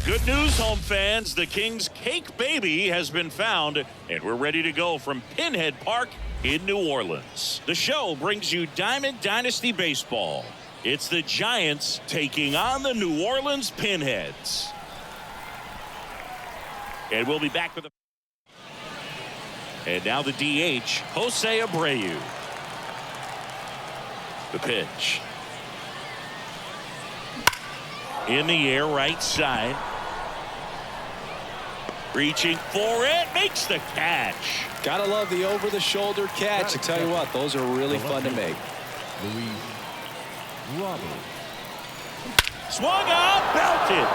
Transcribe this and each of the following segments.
Good news, home fans. The Kings' cake baby has been found, and we're ready to go from Pinhead Park in New Orleans. The show brings you Diamond Dynasty Baseball. It's the Giants taking on the New Orleans Pinheads. And we'll be back with a... And now the DH, Jose Abreu. The pitch. In the air, right side. Reaching for it, makes the catch. Gotta love the over-the-shoulder catch. I tell you what, those are really fun to make. Swung out, belted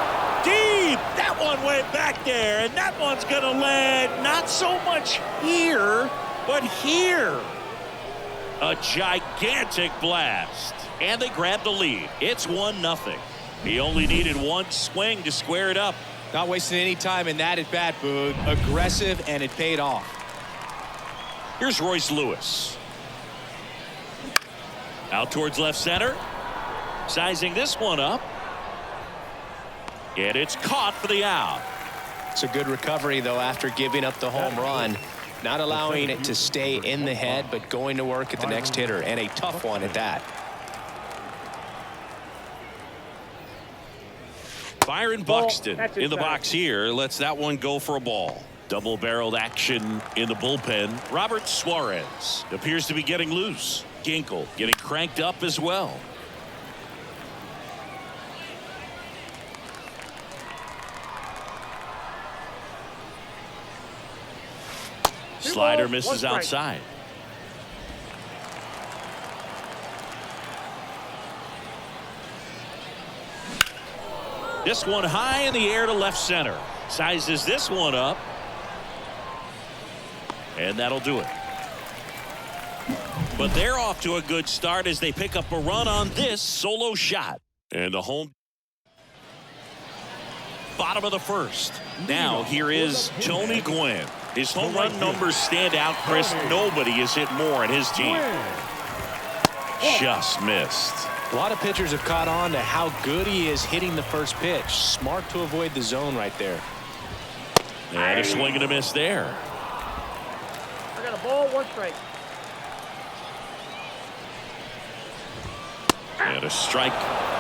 deep. That one went back there, and that one's gonna land not so much here, but here. A gigantic blast, and they grab the lead. It's 1-0. He only needed one swing to square it up. Not wasting any time in that at bat, Boog. Aggressive, and it paid off. Here's Royce Lewis. Out towards left center. Sizing this one up. And it's caught for the out. It's a good recovery, though, after giving up the home run. Not allowing it to stay in the head, but going to work at the next hitter, and a tough one at that. Byron Buxton in the box here lets that one go for a ball. Double-barreled action in the bullpen. Robert Suarez appears to be getting loose. Ginkel getting cranked up as well. Slider misses outside. This one high in the air to left center. Sizes this one up. And that'll do it. But they're off to a good start as they pick up a run on this solo shot. And the home. Bottom of the first. Now here is Tony Gwynn. His home run numbers stand out, Chris. Nobody has hit more in his team. Just missed. A lot of pitchers have caught on to how good he is hitting the first pitch. Smart to avoid the zone right there. And a swing and a miss there. I got a ball, 1 strike. And a strike.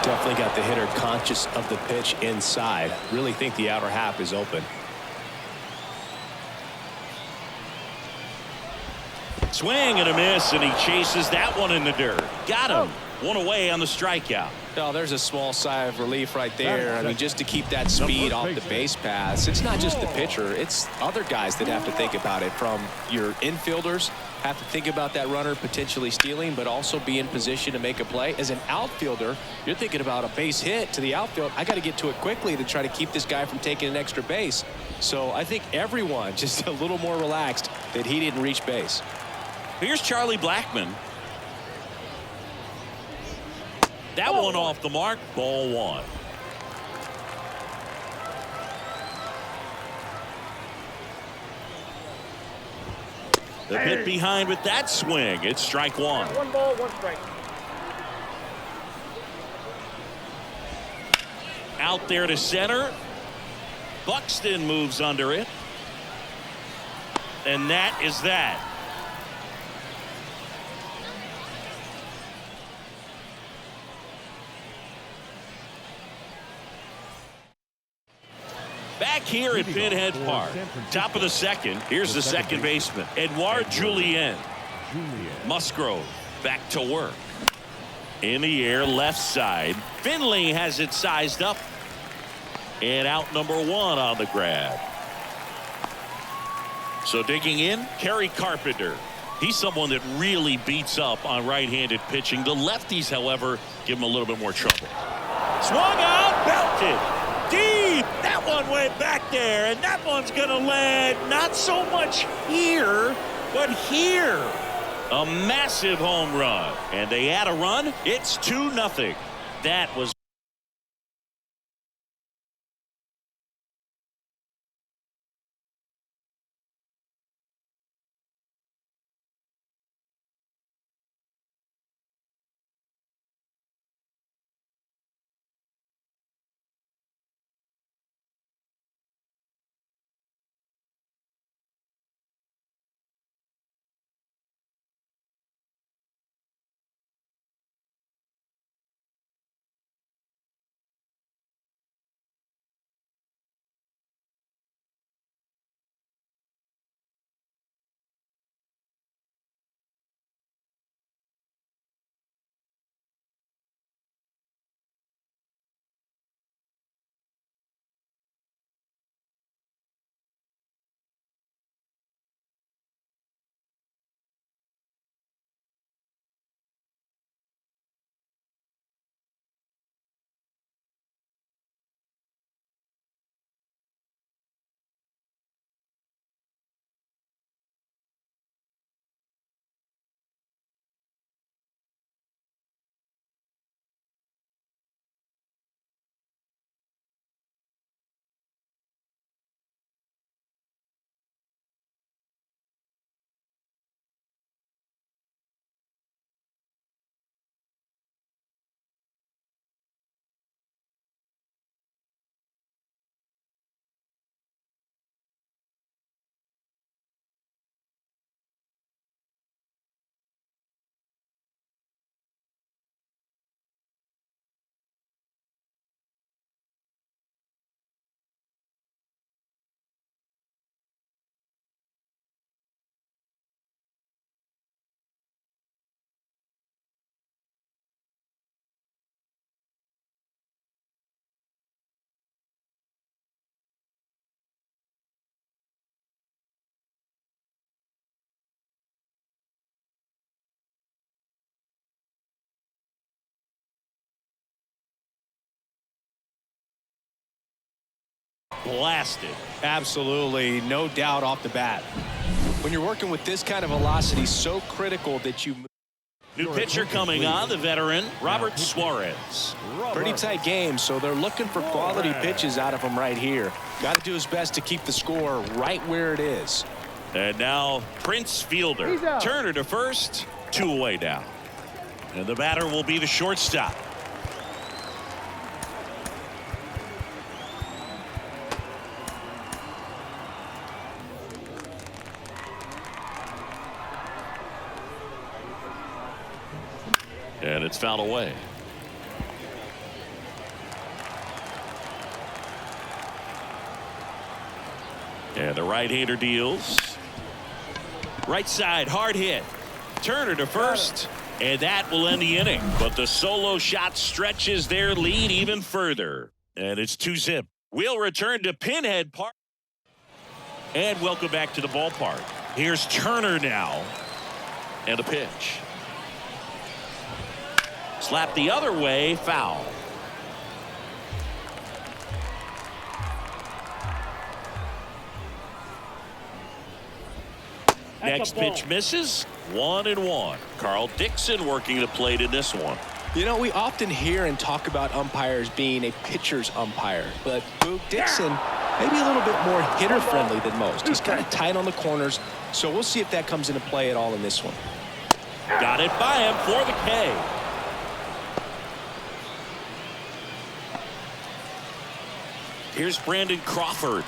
Definitely got the hitter conscious of the pitch inside. Really think the outer half is open. Swing and a miss, and he chases that one in the dirt. Got him. One away on the strikeout. Oh, there's a small sigh of relief right there. I mean, just to keep that speed off the base paths. It's not just the pitcher. It's other guys that have to think about it. From your infielders have to think about that runner potentially stealing, but also be in position to make a play. As an outfielder, you're thinking about a base hit to the outfield. I got to get to it quickly to try to keep this guy from taking an extra base. So I think everyone just a little more relaxed that he didn't reach base. Here's Charlie Blackmon. That one off the mark. Ball one. The hit behind with that swing. It's strike one. 1 ball, 1 strike. Out there to center. Buxton moves under it. And that is that. Back here at Pinhead Park, top of the second. Here's the second baseman, Edouard Julien. Musgrove back to work. In the air, left side. Finley has it sized up. And out number 1 on the grab. So digging in, Kerry Carpenter. He's someone that really beats up on right-handed pitching. The lefties, however, give him a little bit more trouble. Swung out, belted. Deep. That one went back there, and that one's going to land not so much here, but here. A massive home run. And they add a run. It's 2-0. That was blasted. Absolutely, no doubt off the bat. When you're working with this kind of velocity, so critical that you. New pitcher coming on, the veteran, Robert Suarez. Pretty tight game, so they're looking for quality pitches out of him right here. Got to do his best to keep the score right where it is. And now Prince Fielder. Turner to first, 2 away now. And the batter will be the shortstop. And it's fouled away. And the right-hander deals. Right side, hard hit. Turner to first. And that will end the inning. But the solo shot stretches their lead even further. And it's 2-zip. We'll return to Pinhead Park. And welcome back to the ballpark. Here's Turner now. And a pitch. Slap the other way, foul. Next pitch misses. 1-1. Carl Dixon working the plate in this one. You know, we often hear and talk about umpires being a pitcher's umpire, but Boog Dixon maybe a little bit more hitter friendly than most. He's kind of tight on the corners, so we'll see if that comes into play at all in this one. Got it by him for the K. Here's Brandon Crawford.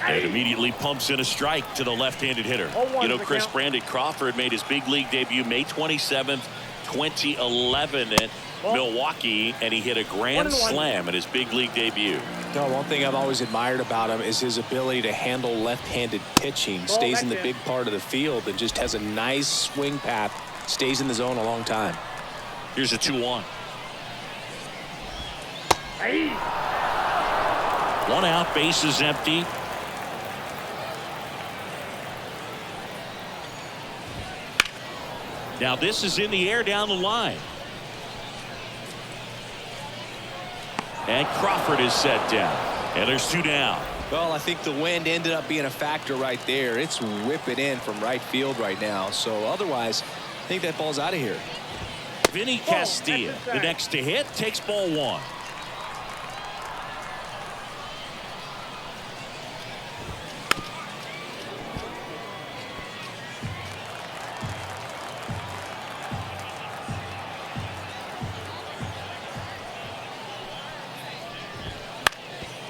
And immediately pumps in a strike to the left-handed hitter. You know, Chris, Brandon Crawford made his big league debut May 27th, 2011 at Milwaukee, and he hit a grand slam in his big league debut. No, one thing I've always admired about him is his ability to handle left-handed pitching. Stays in the big part of the field and just has a nice swing path. Stays in the zone a long time. Here's a 2-1. One out, bases empty. Now this is in the air down the line. And Crawford is set down. And there's 2 down. Well, I think the wind ended up being a factor right there. It's whipping in from right field right now. So otherwise, I think that ball's out of here. Vinny Castilla, the next to hit, takes ball 1.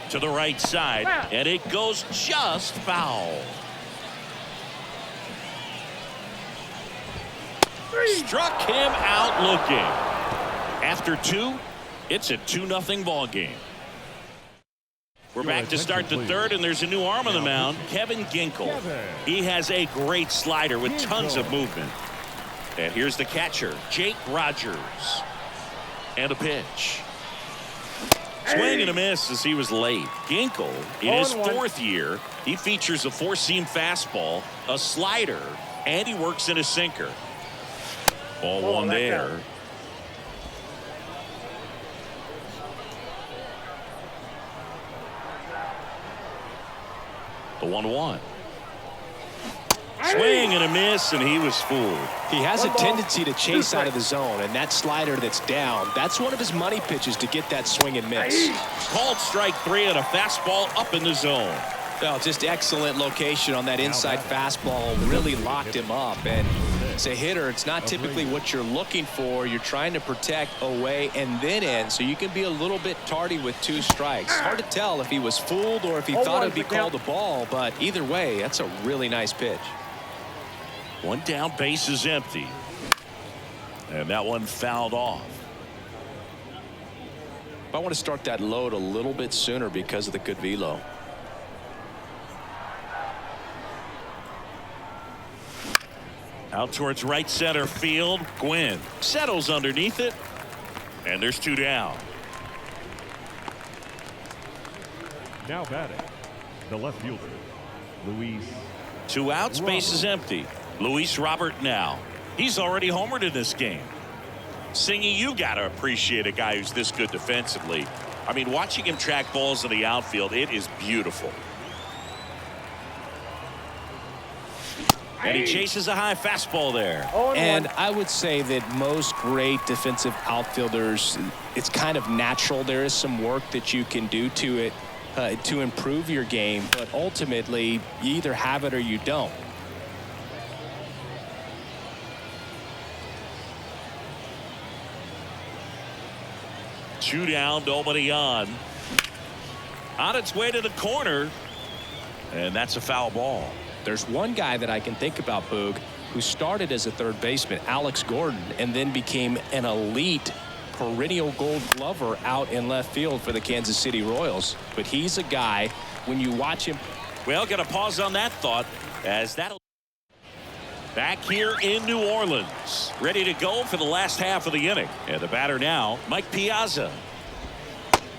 To the right side, and it goes just foul. Struck him out looking. After 2, it's a 2-0 ball game. We're back to start the third, and there's a new arm on the mound, Kevin Ginkel. He has a great slider with tons of movement. And here's the catcher, Jake Rogers. And a pitch. Swing and a miss as he was late. Ginkel, in his 4th year, he features a 4-seam fastball, a slider, and he works in a sinker. Ball 1 there. The 1-1. Swing and a miss, and he was fooled. He has a tendency to chase out of the zone, and that slider that's down, that's one of his money pitches to get that swing and miss. Called strike 3 and a fastball up in the zone. Well, just excellent location on that inside fastball. Really locked him up. And as a hitter, it's not typically what you're looking for. You're trying to protect away and then in, so you can be a little bit tardy with 2 strikes. Hard to tell if he was fooled or if he thought it'd be called a ball, but either way, that's a really nice pitch. 1 down, base is empty. And that one fouled off. I want to start that load a little bit sooner because of the good velo. Out towards right center field. Gwynn settles underneath it. And there's 2 down. Now batting, the left fielder, Luis. 2 outs, base is empty. Luis Robert now. He's already homered in this game. Singy, you got to appreciate a guy who's this good defensively. I mean, watching him track balls in the outfield, it is beautiful. And he chases a high fastball there. And I would say that most great defensive outfielders, it's kind of natural. There is some work that you can do to it to improve your game, but ultimately you either have it or you don't. Two down, nobody on. On its way to the corner. And that's a foul ball. There's one guy that I can think about, Boog, who started as a third baseman, Alex Gordon, and then became an elite perennial gold glover out in left field for the Kansas City Royals. But he's a guy, when you watch him. Well, going to pause on that thought as that'll. Back here in New Orleans, ready to go for the last half of the inning. And the batter now, Mike Piazza.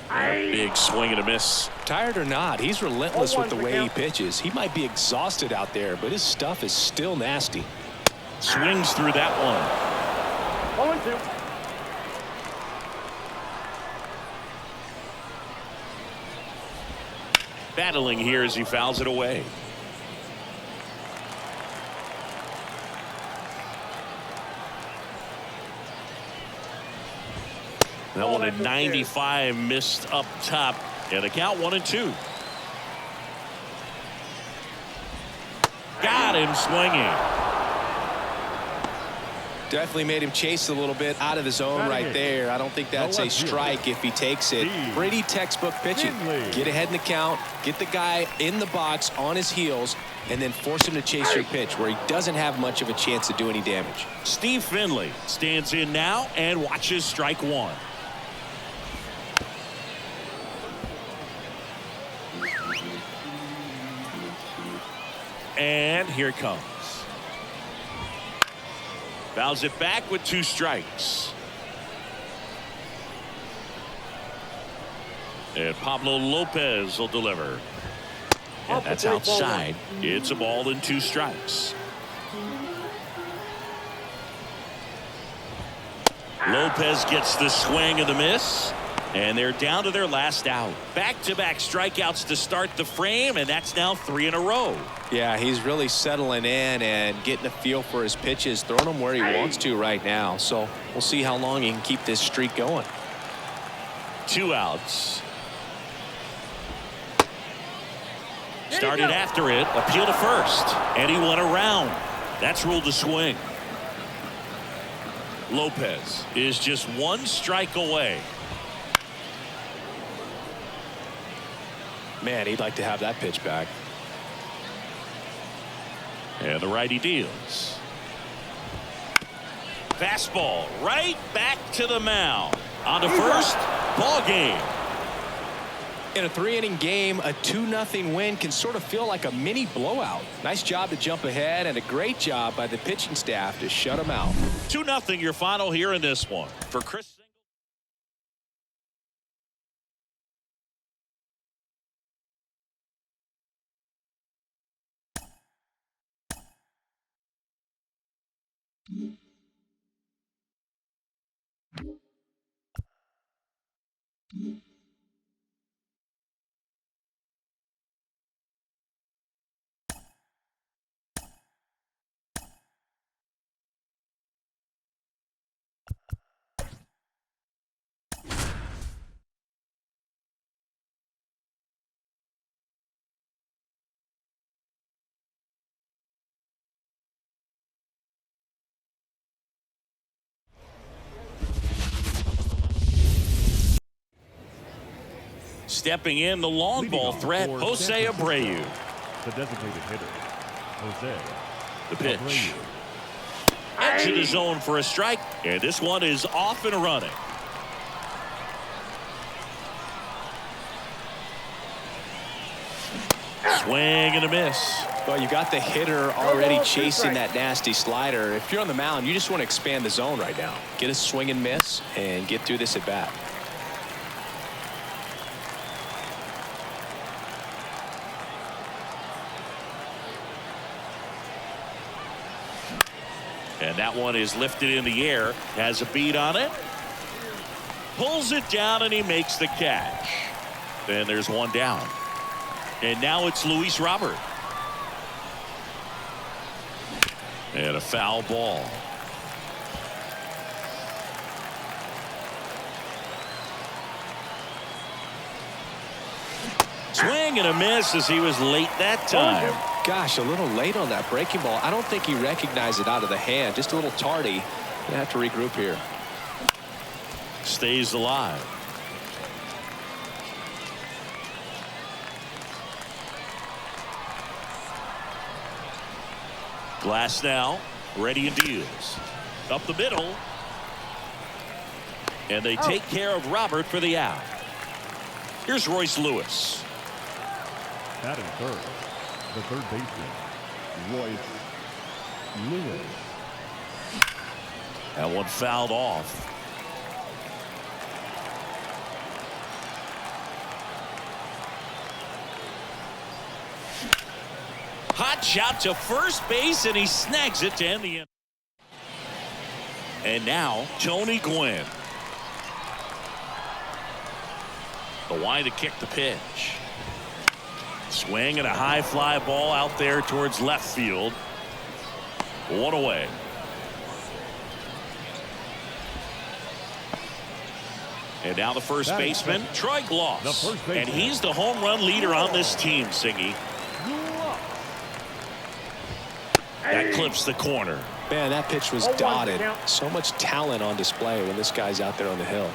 Big swing and a miss. Tired or not, he's relentless with the way he pitches. He might be exhausted out there, but his stuff is still nasty. Swings through that one. 0-2. Battling here as he fouls it away. That one at 95 missed up top, and the count 1-2. Got him swinging. Definitely made him chase a little bit out of the zone right there. I don't think that's a strike if he takes it. Pretty textbook pitching. Get ahead in the count, get the guy in the box on his heels, and then force him to chase your pitch where he doesn't have much of a chance to do any damage. Steve Finley stands in now and watches strike one. And here it comes. Fouls it back with 2 strikes. And Pablo Lopez will deliver. And that's outside. It's a ball and 2 strikes. Lopez gets the swing and the miss. And they're down to their last out. Back-to-back strikeouts to start the frame, and that's now 3 in a row. Yeah, he's really settling in and getting a feel for his pitches, throwing them where he wants to right now. So we'll see how long he can keep this streak going. 2 outs. Started after it, appeal to first, and he went around. That's ruled a swing. Lopez is just 1 strike away. Man, he'd like to have that pitch back. And the righty deals. Fastball right back to the mound. On to first, ball game. In a 3-inning game, a 2-0 win can sort of feel like a mini blowout. Nice job to jump ahead and a great job by the pitching staff to shut him out. 2-0 your final here in this one. For Chris. Stepping in the long ball threat, Jose Abreu. The designated hitter, Jose. The pitch. Into the zone for a strike, and this one is off and running. Swing and a miss. Well, you got the hitter already chasing that nasty slider. If you're on the mound, you just want to expand the zone right now. Get a swing and miss and get through this at bat. And that one is lifted in the air, has a beat on it, pulls it down, and he makes the catch. Then there's one down. And now it's Luis Robert. And a foul ball. Swing and a miss as he was late that time. Gosh, a little late on that breaking ball. I don't think he recognized it out of the hand. Just a little tardy. Gonna have to regroup here. Stays alive. Glass now, ready and deals. Up the middle. And they take care of Robert for the out. Here's Royce Lewis. Batting third, the third baseman, Royce Lewis. That one fouled off. Hot shot to first base, and he snags it to end the inning. And now Tony Gwynn. The line to kick the pitch. Swing and a high fly ball out there towards left field. One away. And now the first baseman, Troy Gloss. And he's the home run leader on this team, Singy. That clips the corner. Man, that pitch was dotted. So much talent on display when this guy's out there on the hill.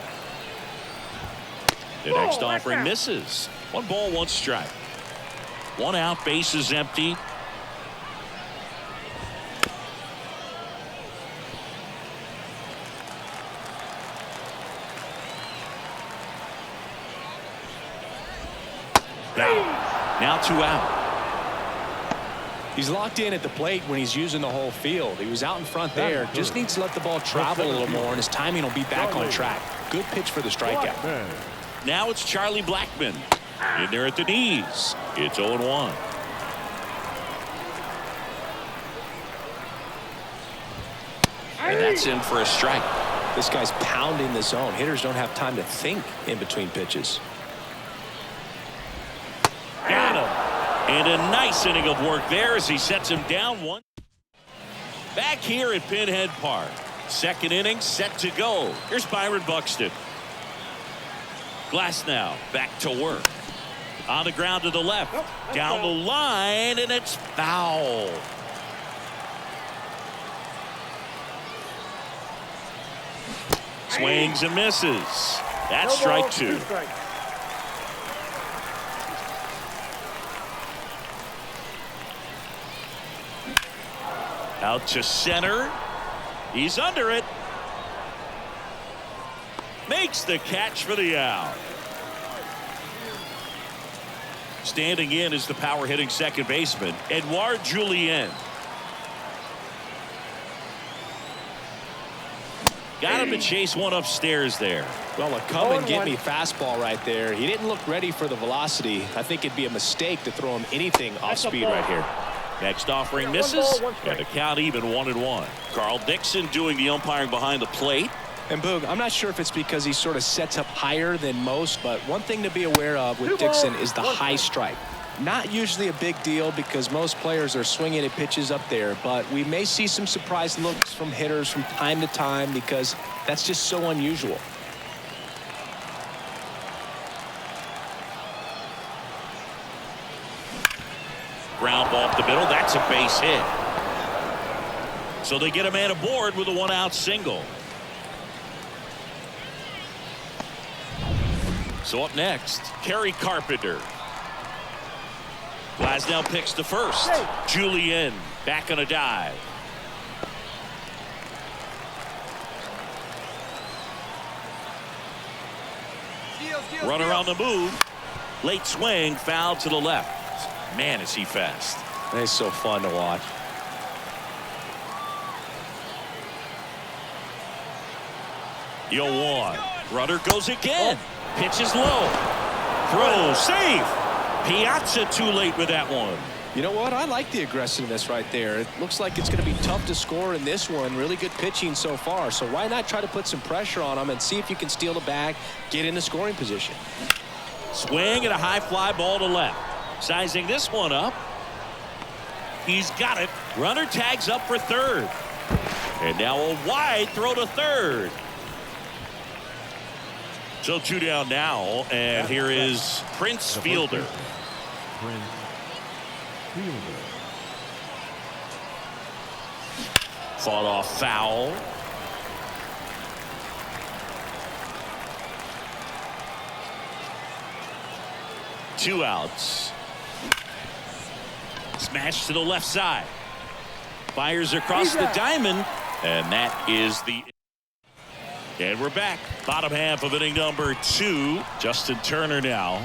The next offering misses. 1 ball, 1 strike. 1 out, bases empty. Now 2 out. He's locked in at the plate when he's using the whole field. He was out in front there. Just needs to let the ball travel a little more, and his timing will be back on track. Good pitch for the strikeout. Now it's Charlie Blackmon. In there at the knees. It's 0-1. And that's in for a strike. This guy's pounding the zone. Hitters don't have time to think in between pitches. Got him. And a nice inning of work there as he sets him down 1. Back here at Pinhead Park. Second inning set to go. Here's Byron Buxton. Glass now back to work. On the ground to the left. Down the line, and it's foul. Swings and misses. That's strike 2. Out to center. He's under it. Makes the catch for the out. Standing in is the power hitting second baseman, Edouard Julien. Got him to chase one upstairs there. Well, a come and get me fastball right there. He didn't look ready for the velocity. I think it'd be a mistake to throw him anything off speed right here. Next offering misses, and the count even 1-1. Carl Dixon doing the umpiring behind the plate. And Boog, I'm not sure if it's because he sort of sets up higher than most, but one thing to be aware of with Dixon is the high strike. Not usually a big deal because most players are swinging at pitches up there, but we may see some surprise looks from hitters from time to time because that's just so unusual. Ground ball up the middle. That's a base hit. So they get a man aboard with a 1-out single. So up next, Kerry Carpenter. Glasnow picks the first. Julien back on a dive. Runner on the move. Late swing, foul to the left. Man, is he fast. He's so fun to watch. The 0-1. Runner goes again. Pitch is low. Throw, safe. Piazza too late with that one. You know what? I like the aggressiveness right there. It looks like it's going to be tough to score in this one. Really good pitching so far. So why not try to put some pressure on him and see if you can steal the bag, get into scoring position. Swing and a high fly ball to left. Sizing this one up. He's got it. Runner tags up for third. And now a wide throw to third. So 2 down now, and here is Prince Fielder. Prince Fielder. Fought off foul. Two outs. Smash to the left side. Fires across the diamond, and that is the. And we're back. Bottom half of inning number 2. Justin Turner now.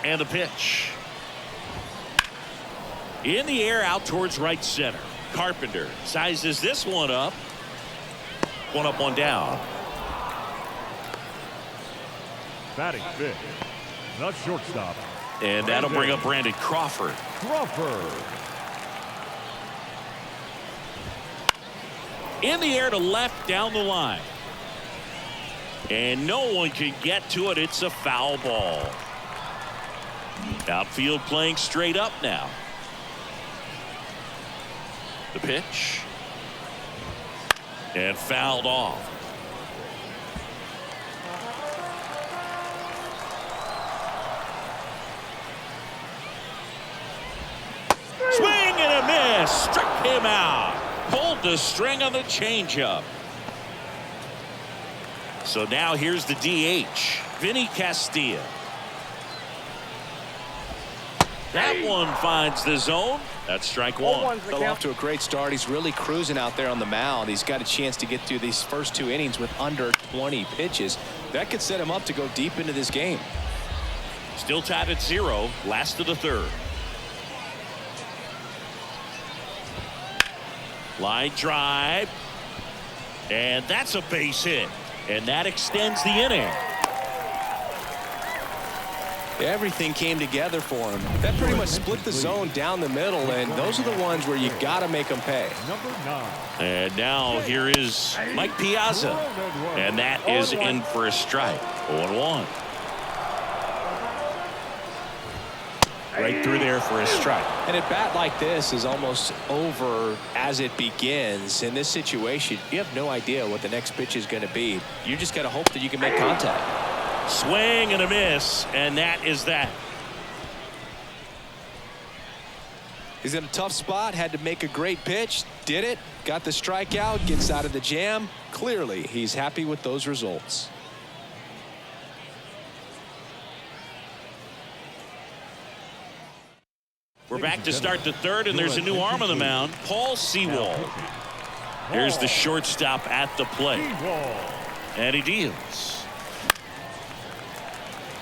And the pitch. In the air out towards right center. Carpenter sizes this one up. One up, one down. Batting fifth, the shortstop. And that'll bring up Brandon Crawford. In the air to left down the line. And no one can get to it. It's a foul ball. Outfield playing straight up now. The pitch. And fouled off. Swing and a miss. Struck him out. Pulled the string on the changeup. So now here's the DH, Vinny Castilla. That one finds the zone. That's strike one. Fell off to a great start. He's really cruising out there on the mound. He's got a chance to get through these first 2 innings with under 20 pitches. That could set him up to go deep into this game. Still tied at 0. Last of the 3rd. Line drive. And that's a base hit. And that extends the inning. Everything came together for him. That pretty much split the zone down the middle, and those are the ones where you got to make them pay. Number 9. And now here is Mike Piazza. And that is in for a strike. 0-1. Right through there for a strike. And a bat like this is almost over as it begins. In this situation, you have no idea what the next pitch is going to be. You just got to hope that you can make contact. Swing and a miss, and that is that. He's in a tough spot, had to make a great pitch, did it, got the strikeout, gets out of the jam. Clearly, he's happy with those results. We're back to start the 3rd, and there's a new arm on the mound, Paul Sewald. Here's the shortstop at the plate. And he deals.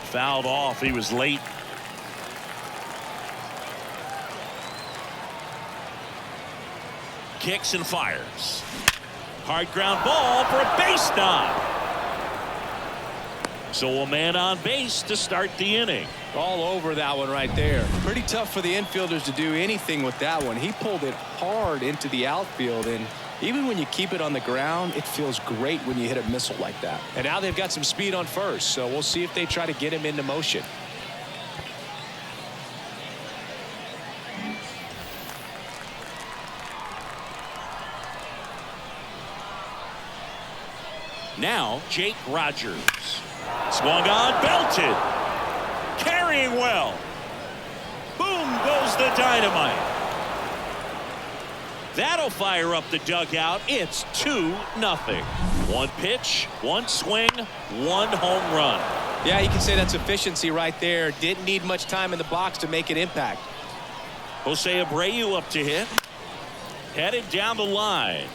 Fouled off. He was late. Kicks and fires. Hard ground ball for a base knock. So a man on base to start the inning. All over that one right there. Pretty tough for the infielders to do anything with that one. He pulled it hard into the outfield, and even when you keep it on the ground, it feels great when you hit a missile like that. And now they've got some speed on first, so we'll see if they try to get him into motion. Now Jake Rogers. Swung on, belted. Carrying well. Boom goes the dynamite. That'll fire up the dugout. It's 2-0. One pitch, one swing, one home run. Yeah, you can say that's efficiency right there. Didn't need much time in the box to make an impact. Jose Abreu up to hit. Headed down the line.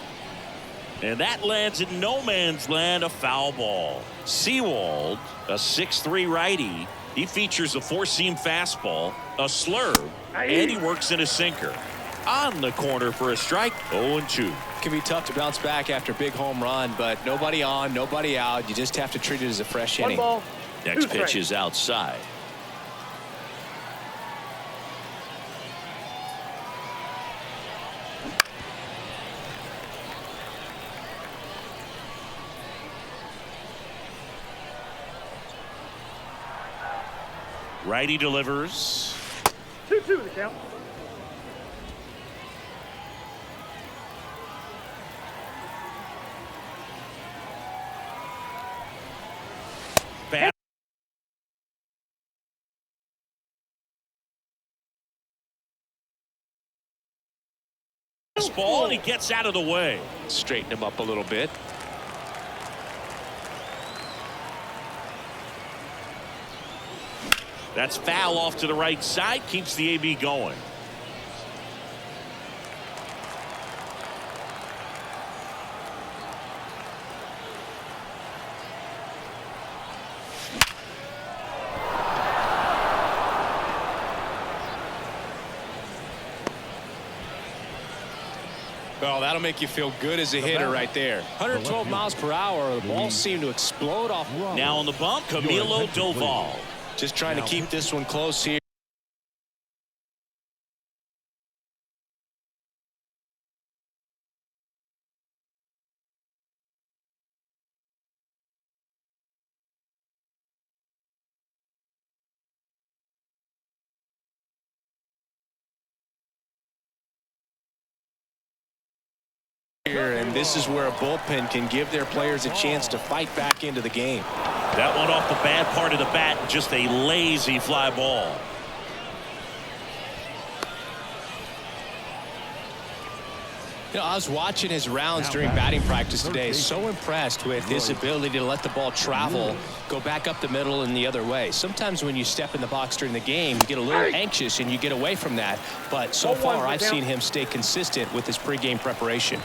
And that lands in no man's land, a foul ball. Sewald, a 6'3" righty. He features a 4-seam fastball, a slurve, and he works in a sinker. On the corner for a strike. 0-2. Can be tough to bounce back after a big home run, but nobody on, nobody out. You just have to treat it as a fresh inning. Next pitch is outside. Righty delivers. 2-2 the count. Bad. Ball, and he gets out of the way. Straighten him up a little bit. That's foul off to the right side. Keeps the AB going. Well, that'll make you feel good as a hitter right there. 112 miles per hour. The ball seemed to explode off. Now on the bump, Camilo Doval. Just trying to keep this one close here. And this is where a bullpen can give their players a chance to fight back into the game. That one off the bad part of the bat, just a lazy fly ball. You know, I was watching his rounds during batting practice today. So impressed with his ability to let the ball travel, go back up the middle and the other way. Sometimes when you step in the box during the game, you get a little anxious and you get away from that. But so far, I've seen him stay consistent with his pregame preparation.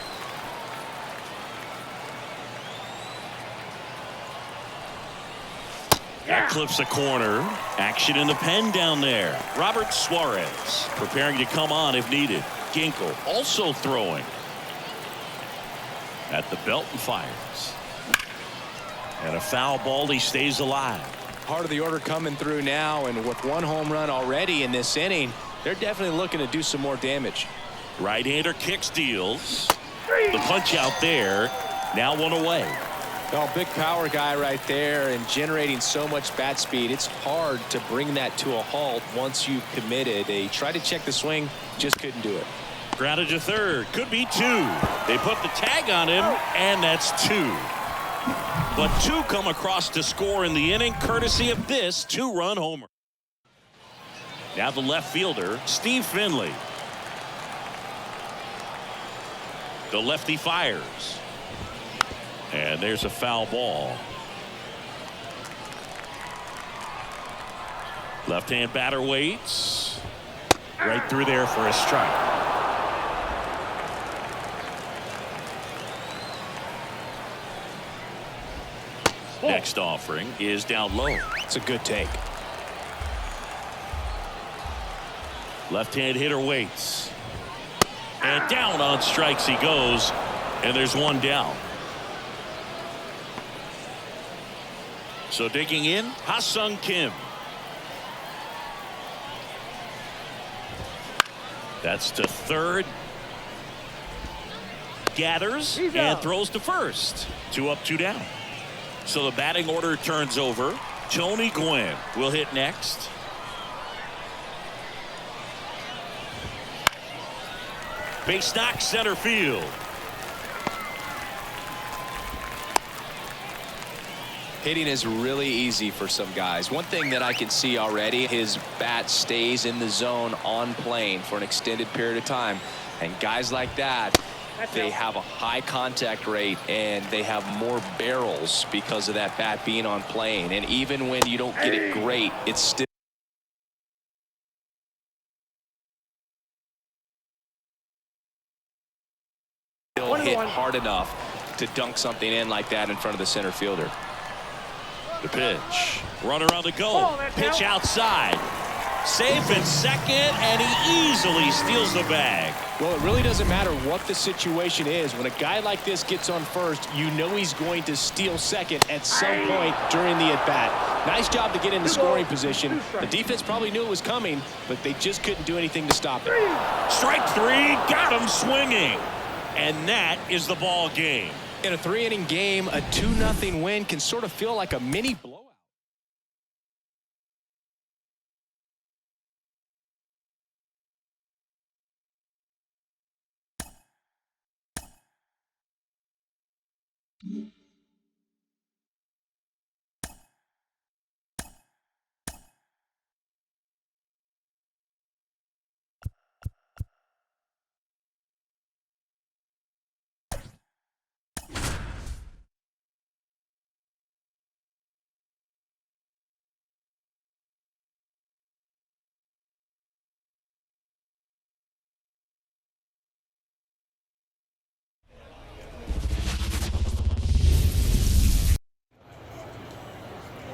That clips a corner. Action in the pen down there. Robert Suarez preparing to come on if needed. Ginkel also throwing. At the belt and fires. And a foul ball. He stays alive. Part of the order coming through now, and with one home run already in this inning, they're definitely looking to do some more damage. Right-hander kicks, deals. The punch out there. Now one away. Oh, big power guy right there and generating so much bat speed. It's hard to bring that to a halt once you've committed. They tried to check the swing, just couldn't do it. Grounded to third. Could be two. They put the tag on him, and that's two. But two come across to score in the inning, courtesy of this two-run homer. Now the left fielder, Steve Finley. The lefty fires. And there's a foul ball. Left-hand batter waits. Right through there for a strike. Next offering is down low. It's a good take. Left-hand hitter waits. And down on strikes he goes. And there's one down. So digging in, Ha-Sung Kim. That's to third. Gathers and throws to first. 2 up, 2 down. So the batting order turns over. Tony Gwynn will hit next. Base knock center field. Hitting is really easy for some guys. One thing that I can see already, his bat stays in the zone on plane for an extended period of time. And guys like that, they have a high contact rate and they have more barrels because of that bat being on plane. And even when you don't get it great, it's still hit hard enough to dunk something in like that in front of the center fielder. The pitch. Runner on the go. Pitch outside. Safe in second, and he easily steals the bag. Well, it really doesn't matter what the situation is. When a guy like this gets on first, you know he's going to steal second at some point during the at-bat. Nice job to get in the scoring position. The defense probably knew it was coming, but they just couldn't do anything to stop it. Strike three. Got him swinging. And that is the ball game. In a 3-inning game, a 2-0 win can sort of feel like a mini blowout.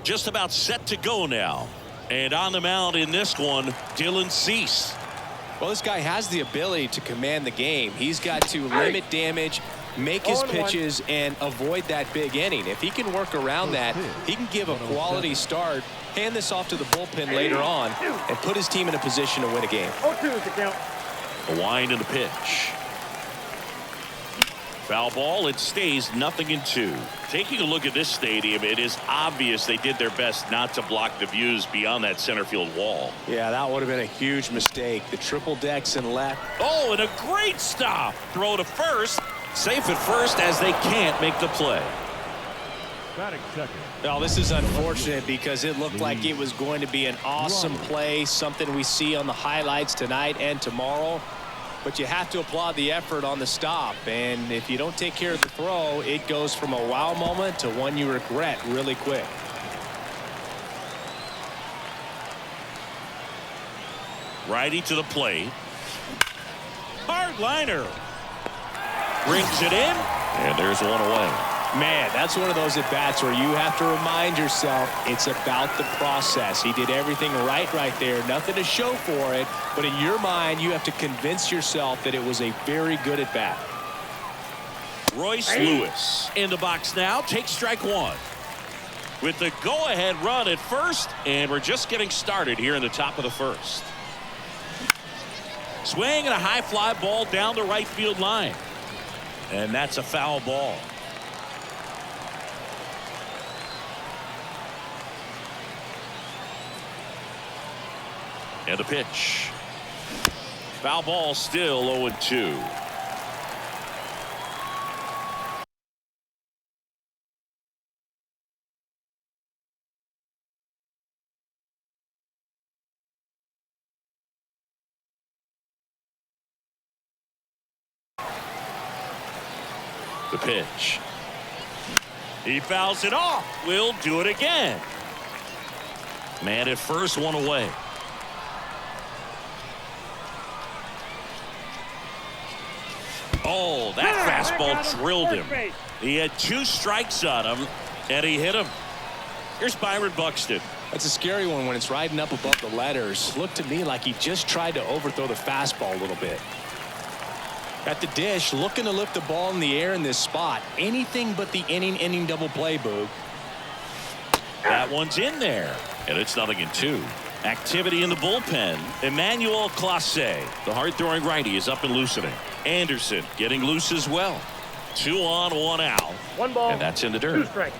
just about set to go now. And on the mound in this one, Dylan Cease. Well, this guy has the ability to command the game. He's got to limit damage, make his pitches, and avoid that big inning. If he can work around that, he can give a quality start, hand this off to the bullpen later on, and put his team in a position to win a game. 0-2 is the count. A wind and a pitch. Foul ball. It stays 0-2. Taking a look at this stadium, it is obvious they did their best not to block the views beyond that center field wall. Yeah, that would have been a huge mistake. The triple decks and left. Oh, and a great stop. Throw to first. Safe at first as they can't make the play. Batting second. Well, this is unfortunate because it looked like it was going to be an awesome play, something we see on the highlights tonight and tomorrow. But you have to applaud the effort on the stop. And if you don't take care of the throw, it goes from a wow moment to one you regret really quick. Righty to the plate. Hard liner. Brings it in. And there's one away. Man, that's one of those at-bats where you have to remind yourself it's about the process. He did everything right there. Nothing to show for it. But in your mind, you have to convince yourself that it was a very good at-bat. Royce Lewis in the box now. Takes strike one. With the go-ahead run at first. And we're just getting started here in the top of the first. Swing and a high fly ball down the right field line. And that's a foul ball. And the pitch. Foul ball, still 0-2. The pitch. He fouls it off. We'll do it again. Man at first, one away. Oh, that fastball drilled him. He had 2 strikes on him, and he hit him. Here's Byron Buxton. That's a scary one when it's riding up above the letters. Looked to me like he just tried to overthrow the fastball a little bit. At the dish, looking to lift the ball in the air in this spot. Anything but the inning double play, Boog. That one's in there, and it's 0-2. Activity in the bullpen. Emmanuel Clase, the hard-throwing righty, is up and loosening. Anderson getting loose as well. 2 on, 1 out. 1 ball. And that's in the dirt. 2 strikes.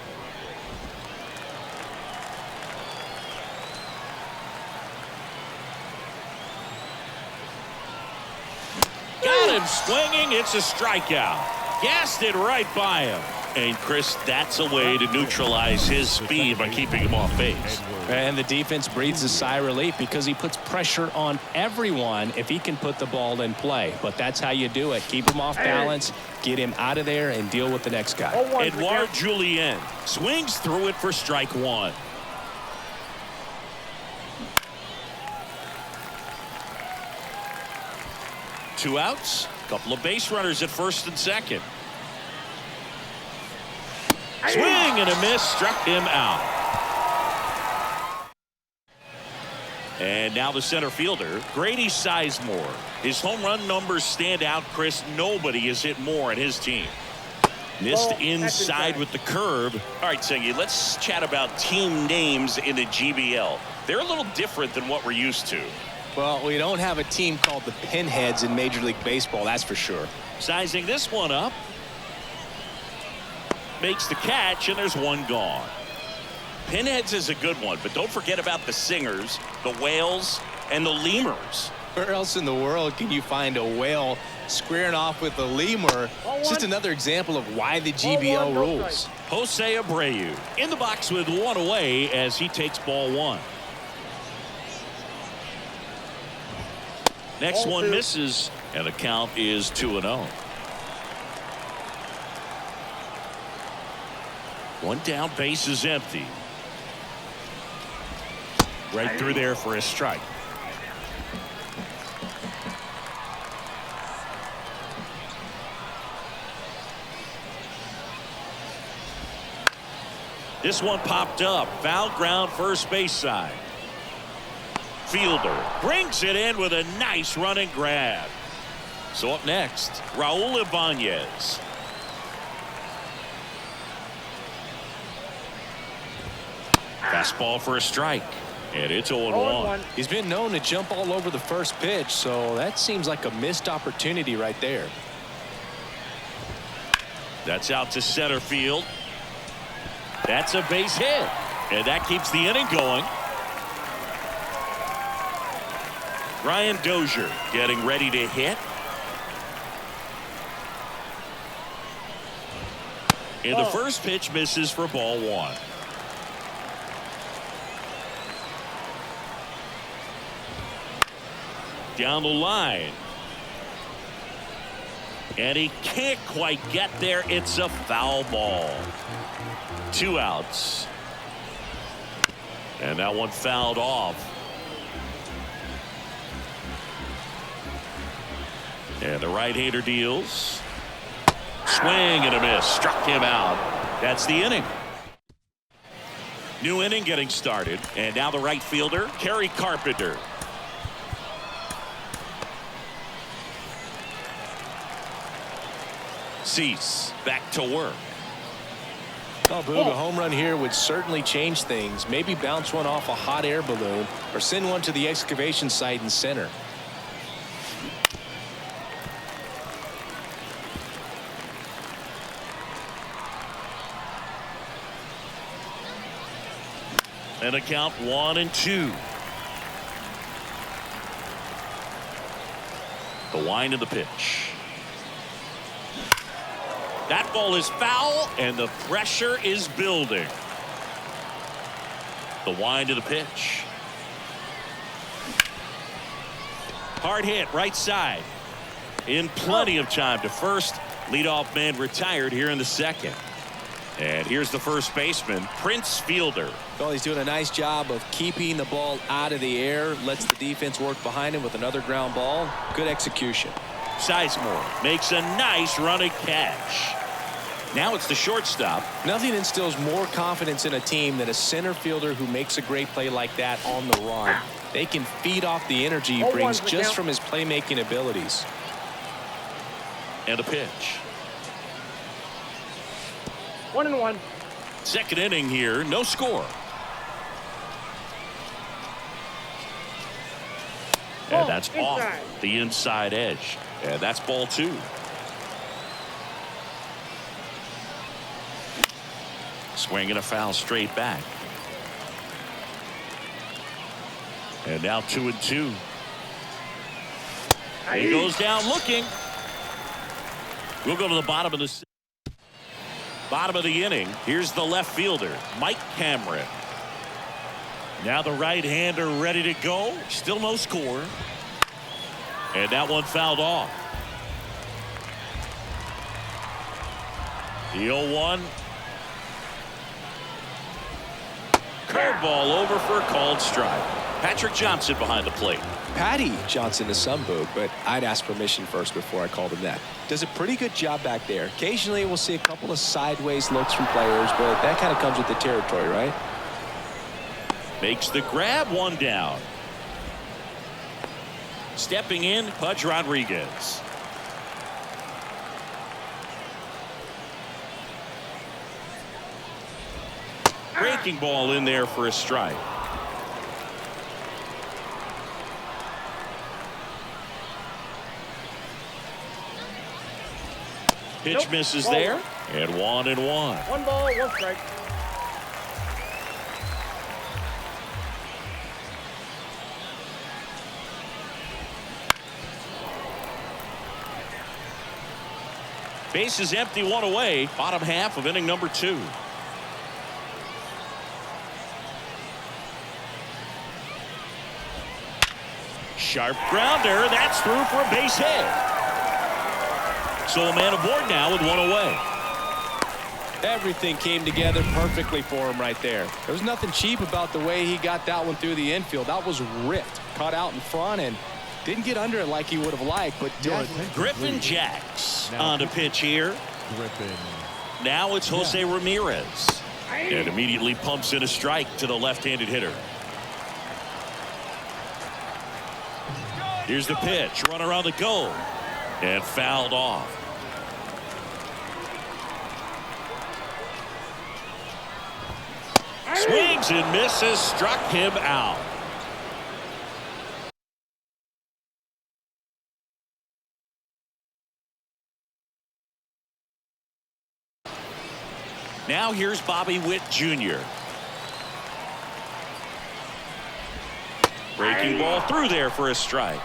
Got him swinging. It's a strikeout. Gassed it right by him. And Chris, that's a way to neutralize his speed by keeping him off base. And the defense breathes a sigh of relief because he puts pressure on everyone if he can put the ball in play. But that's how you do it. Keep him off balance, get him out of there, and deal with the next guy. Edouard Julien swings through it for strike 1. Two outs. Couple of base runners at first and second. Swing and a miss, struck him out. And now the center fielder, Grady Sizemore. His home run numbers stand out, Chris. Nobody has hit more in his team. Missed inside with the curve. All right, Singy, let's chat about team names in the GBL. They're a little different than what we're used to. Well, we don't have a team called the Pinheads in Major League Baseball, that's for sure. Sizing this one up. Makes the catch, and there's one gone. Pinheads is a good one, but don't forget about the Singers, the Whales, and the Lemurs. Where else in the world can you find a whale squaring off with a lemur? It's just another example of why the GBL rules. Jose Abreu in the box with 1 away as he takes ball 1. Next one misses, and the count is 2-0. One down, base is empty. Right through there for a strike. This one popped up. Foul ground, first base side. Fielder brings it in with a nice running grab. So up next, Raul Ibanez. Fastball for a strike. And it's 0-1. He's been known to jump all over the first pitch, so that seems like a missed opportunity right there. That's out to center field. That's a base hit. And that keeps the inning going. Ryan Dozier getting ready to hit. And the first pitch misses for ball one. Down the line. And he can't quite get there. It's a foul ball. 2 outs. And that one fouled off. And the right-hander deals. Swing and a miss. Struck him out. That's the inning. New inning getting started. And now the right fielder, Kerry Carpenter. Cease back to work. Oh, Boog, a home run here would certainly change things. Maybe bounce one off a hot air balloon or send one to the excavation site in center. And a count 1-2. The wind of the pitch. That ball is foul, and the pressure is building. The wind of the pitch. Hard hit, right side. In plenty of time to first. Leadoff man retired here in the second. And here's the first baseman, Prince Fielder. Well, he's doing a nice job of keeping the ball out of the air. Lets the defense work behind him with another ground ball. Good execution. Sizemore makes a nice running catch. Now it's the shortstop. Nothing instills more confidence in a team than a center fielder who makes a great play like that on the run. They can feed off the energy he brings just from his playmaking abilities. And a pitch. 1-1. Second inning here, no score. And that's off the inside edge. And that's ball 2. Swing and a foul straight back. And now 2-2. He goes down looking. We'll go to the bottom of the inning. Here's the left fielder, Mike Cameron. Now the right-hander ready to go. Still no score. And that one fouled off. The 0-1. Curveball over for a called strike. Patrick Johnson behind the plate. Patty Johnson to some, Boog, but I'd ask permission first before I called him that. Does a pretty good job back there. Occasionally we'll see a couple of sideways looks from players, but that kind of comes with the territory, right? Makes the grab, one down. Stepping in, Pudge Rodriguez. Breaking ball in there for a strike. Pitch misses there, and 1-1. 1 ball, 1 strike. Base is empty, 1 away. Bottom half of inning number 2. Sharp grounder. That's through for a base hit. So a man aboard now with 1 away. Everything came together perfectly for him right there. There was nothing cheap about the way he got that one through the infield. That was ripped. Caught out in front and didn't get under it like he would have liked, but Griffin Jacks on the pitch here. Griffin. Now it's Jose Ramirez. And immediately pumps in a strike to the left-handed hitter. Here's the pitch. Run around the goal. And fouled off. Swings and misses. Struck him out. Now here's Bobby Witt Jr. Breaking ball through there for a strike.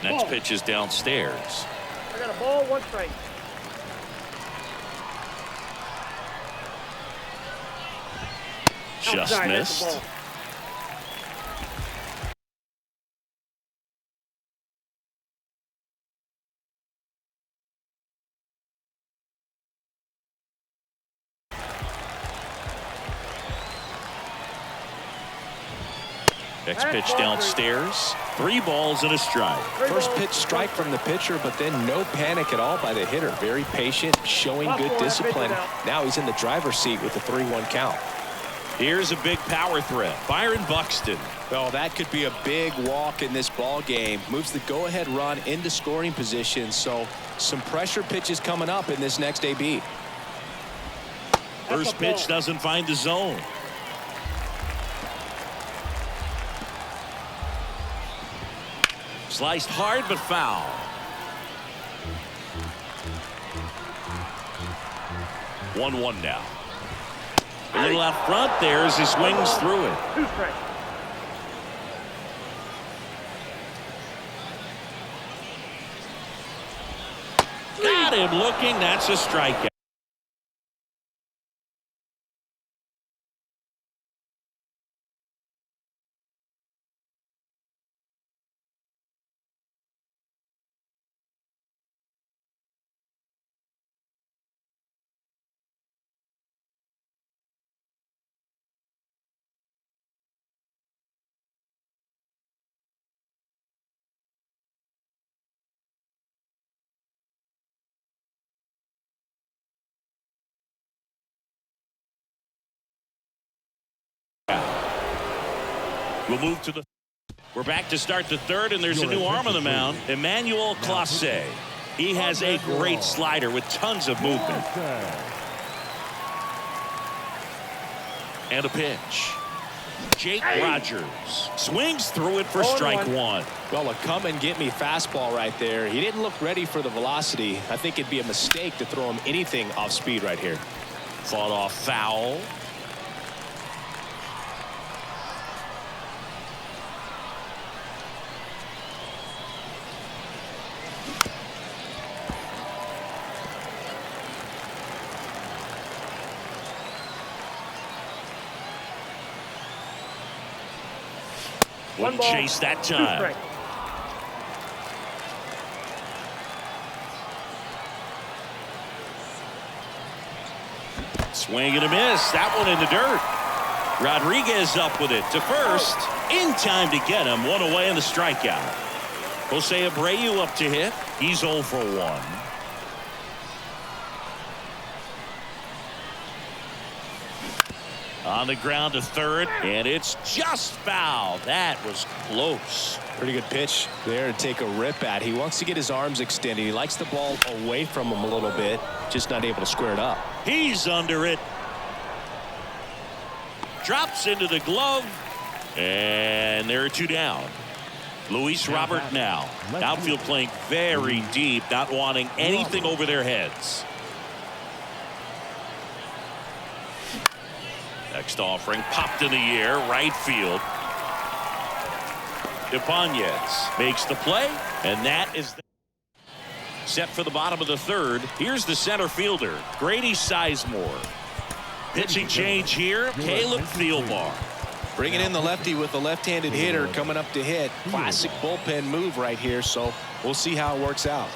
Next pitch is downstairs. I got a ball, 1 strike. Just Outside, that's the missed. ball. Next pitch downstairs. 3 balls and a strike. First pitch strike from the pitcher, but then no panic at all by the hitter. Very patient, showing good discipline. Now he's in the driver's seat with the 3-1 count. Here's a big power threat. Byron Buxton. Well, that could be a big walk in this ball game. Moves the go-ahead run into scoring position. So some pressure pitches coming up in this next AB. First pitch doesn't find the zone. Sliced hard but foul. One now. A little out front there as he swings through it. 2 strikes. Got him looking. That's a strikeout. We'll move to the. We're back to start the third, and there's a new arm on the mound, Emmanuel Clase. He has a great slider with tons of movement. And a pitch. Jake Rogers swings through it for strike 1. Well, a come-and-get-me fastball right there. He didn't look ready for the velocity. I think it'd be a mistake to throw him anything off speed right here. Fought off foul. Wouldn't chase that 2 time. strikes. Swing and a miss. That one in the dirt. Rodriguez up with it to first. In time to get him. 1 away in the strikeout. Jose Abreu up to hit. He's 0 for 1. On the ground to third, and it's just foul. That was close. Pretty good pitch there to take a rip at. He wants to get his arms extended. He likes the ball away from him a little bit, just not able to square it up. He's under it. Drops into the glove, and there are 2 down. Luis Robert now. Outfield playing very deep, not wanting anything over their heads. Next offering popped in the air, right field. Ibanez makes the play, and that is set for the bottom of the third. Here's the center fielder, Grady Sizemore. Pitching change here, Caleb Thielbar. Bringing in the lefty with the left-handed hitter coming up to hit. Classic bullpen move right here, so we'll see how it works out.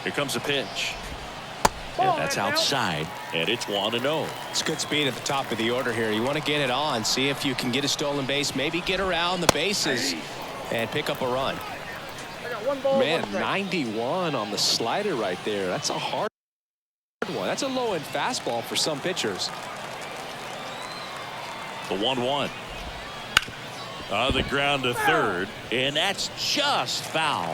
Here comes a pitch. And that's outside, and it's 1-0. It's good speed at the top of the order here. You want to get it on, see if you can get a stolen base, maybe get around the bases and pick up a run. I got 1 ball, Man, 1 strike. 91 on the slider right there. That's a hard one. That's a low-end fastball for some pitchers. The 1-1. On the ground to third, and that's just foul.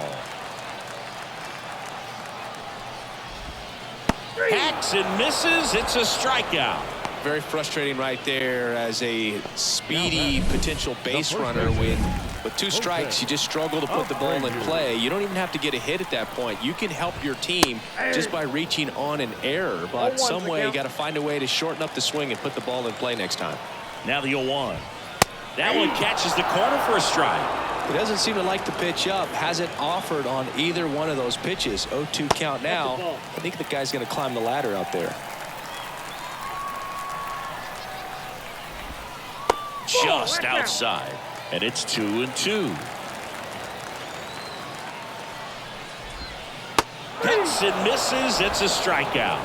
Hacks and misses. It's a strikeout. Very frustrating right there as a speedy potential base runner. When with 2 strikes, you just struggle to put the ball in play. You don't even have to get a hit at that point. You can help your team just by reaching on an error. But some way you got to find a way to shorten up the swing and put the ball in play next time. Now the 0-1. That one catches the corner for a strike. He doesn't seem to like the pitch up. Hasn't offered on either one of those pitches. 0-2 count now. I think the guy's going to climb the ladder out there. Just outside, and it's 2-2. Hits and misses. It's a strikeout.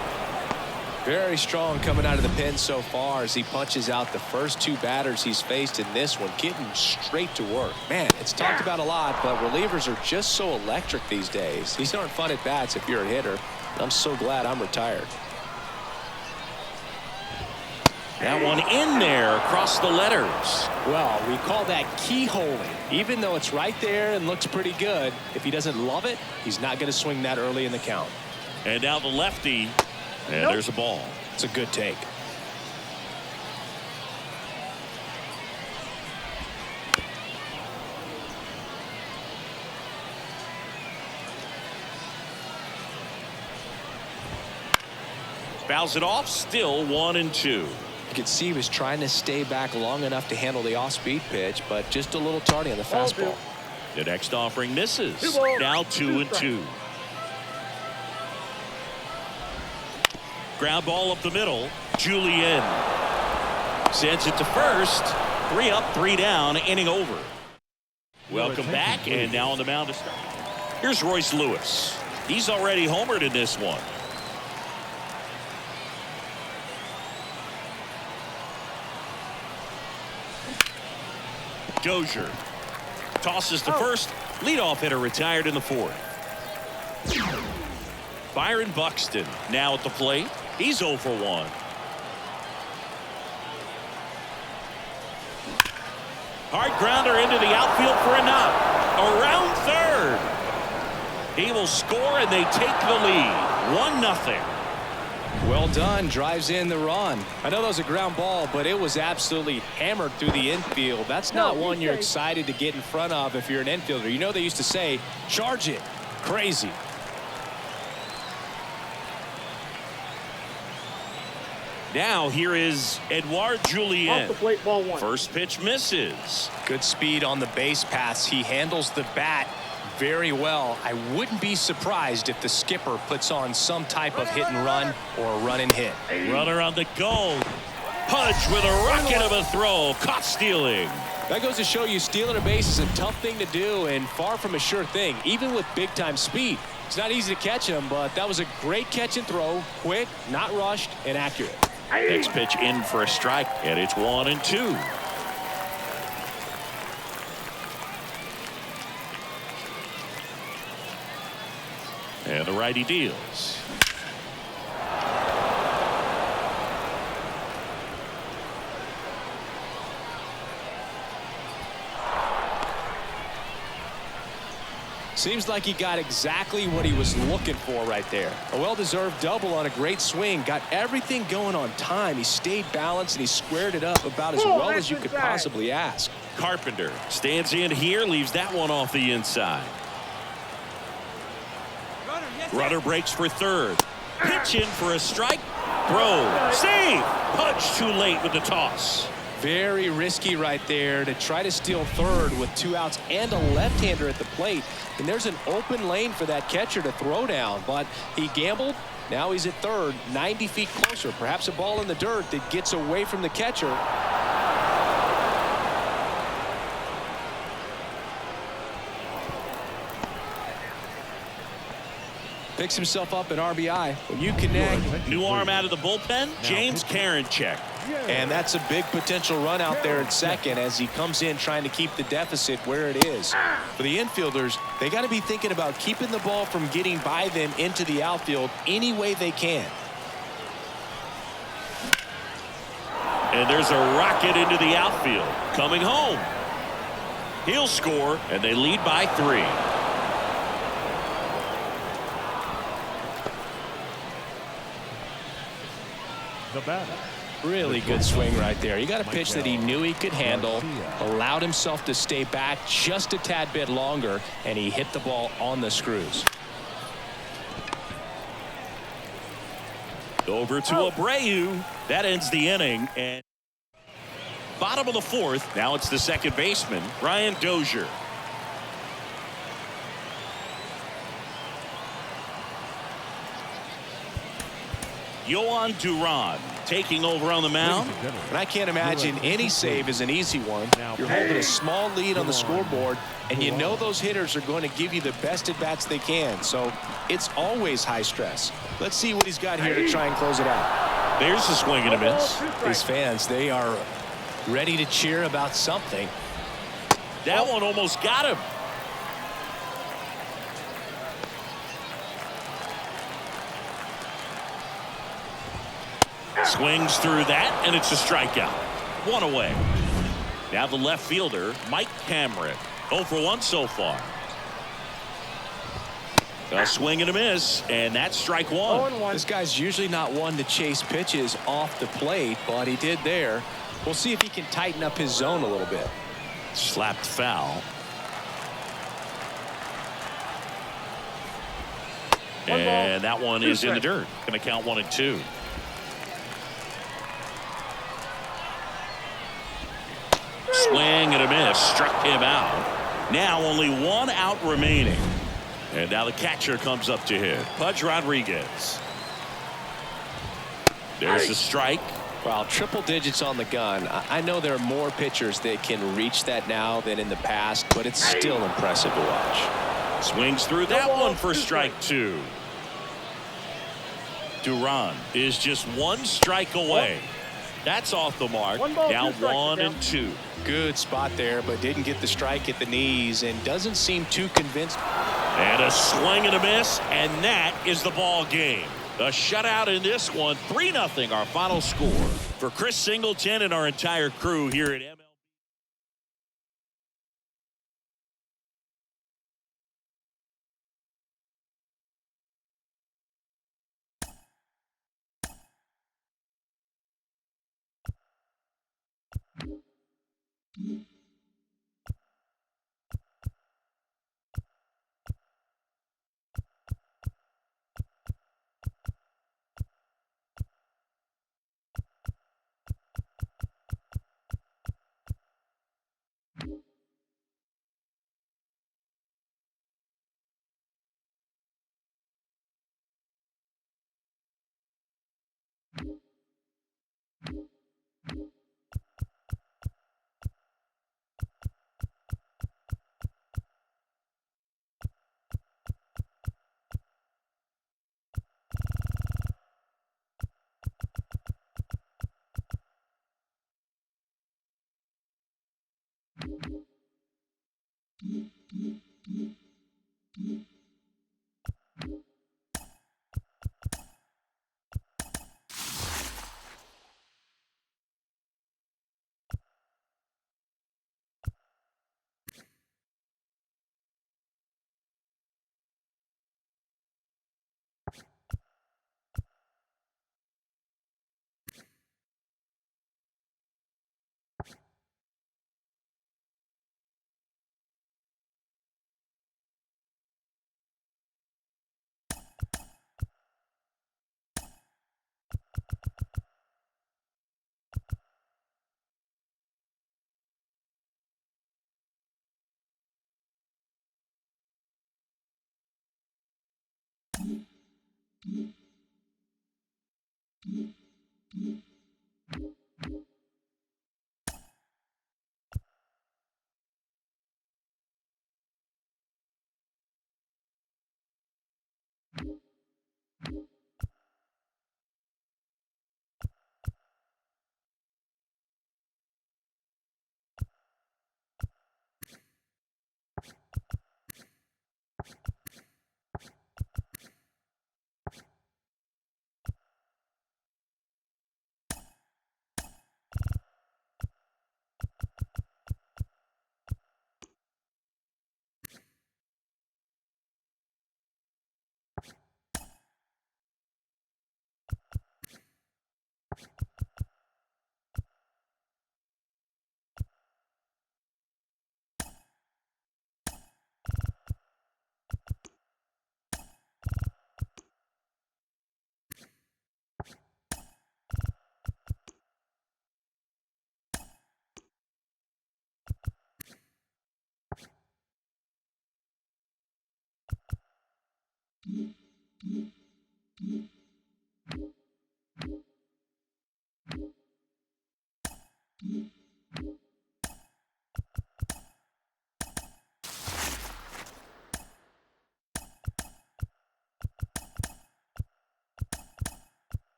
Very strong coming out of the pen so far as he punches out the first 2 batters he's faced in this one, getting straight to work. Man, it's talked about a lot, but relievers are just so electric these days. These aren't fun at bats if you're a hitter. I'm so glad I'm retired. That one in there across the letters. Well, we call that keyholing. Even though it's right there and looks pretty good, if he doesn't love it, he's not going to swing that early in the count. And now the lefty. And there's a ball. It's a good take. Fouls it off. Still 1-2. You could see he was trying to stay back long enough to handle the off-speed pitch, but just a little tardy on the fastball. The next offering misses. Now 2-2. Ground ball up the middle. Julian sends it to first. 3 up, 3 down, inning over. Welcome back, and now on the mound to start. Here's Royce Lewis. He's already homered in this one. Dozier tosses to first. Leadoff hitter retired in the 4th. Byron Buxton now at the plate. He's 0 for 1. Hard grounder into the outfield for a knock. Around third. He will score, and they take the lead. 1-0. Well done. Drives in the run. I know that was a ground ball, but it was absolutely hammered through the infield. That's not one you're excited to get in front of if you're an infielder. You know they used to say, charge it. Crazy. Now here is Edouard Julien. Off the plate, ball 1. First pitch misses. Good speed on the base paths. He handles the bat very well. I wouldn't be surprised if the skipper puts on some type of hit and run or a run and hit. Runner on the go. Pudge with a rocket of a throw. Caught stealing. That goes to show you stealing a base is a tough thing to do and far from a sure thing, even with big time speed. It's not easy to catch him, but that was a great catch and throw. Quick, not rushed, and accurate. Next pitch in for a strike, and it's 1-2. And the righty deals. Seems like he got exactly what he was looking for right there. A well-deserved double on a great swing. Got everything going on time. He stayed balanced and he squared it up about as well as you could possibly ask. Carpenter stands in here, leaves that one off the inside. Runner breaks for third. Pitch in for a strike. Throw. Save. Pudge too late with the toss. Very risky right there to try to steal third with 2 outs and a left-hander at the plate. And there's an open lane for that catcher to throw down, but he gambled. Now he's at third, 90 feet closer. Perhaps a ball in the dirt that gets away from the catcher. Picks himself up an RBI. When you connect. New arm out of the bullpen, James Karinchak. And that's a big potential run out there at second as he comes in trying to keep the deficit where it is. For the infielders, they got to be thinking about keeping the ball from getting by them into the outfield any way they can. And there's a rocket into the outfield. Coming home. He'll score, and they lead by 3. The batter. Really good swing right there. You got a pitch that he knew he could handle, allowed himself to stay back just a tad bit longer, and he hit the ball on the screws. Over to Abreu. That ends the inning. And bottom of the 4th. Now it's the second baseman, Brian Dozier. Yohan Duran taking over on the mound. And I can't imagine any save is an easy one. You're holding a small lead on the scoreboard, and you know those hitters are going to give you the best at bats they can. So it's always high stress. Let's see what he's got here to try and close it out. There's a swing and a miss. These fans, they are ready to cheer about something. That one almost got him. Swings through that, and it's a strikeout. 1 away. Now the left fielder, Mike Cameron. 0 for 1 so far. A swing and a miss, and that's strike 1. This guy's usually not one to chase pitches off the plate, but he did there. We'll see if he can tighten up his zone a little bit. Slapped foul. And that one is in the dirt. Going to count 1 and 2. Swing and a miss. Struck him out. Now only 1 out remaining. And now the catcher comes up to hit. Pudge Rodriguez. There's a strike. Well, triple digits on the gun. I know there are more pitchers that can reach that now than in the past, but it's still impressive to watch. Swings through that one for strike 2. Duran is just 1 strike away. That's off the mark. Now 1 and 2. Good spot there, but didn't get the strike at the knees and doesn't seem too convinced. And a swing and a miss, and that is the ball game. A shutout in this one. 3-0 our final score. For Chris Singleton and our entire crew here at MLB.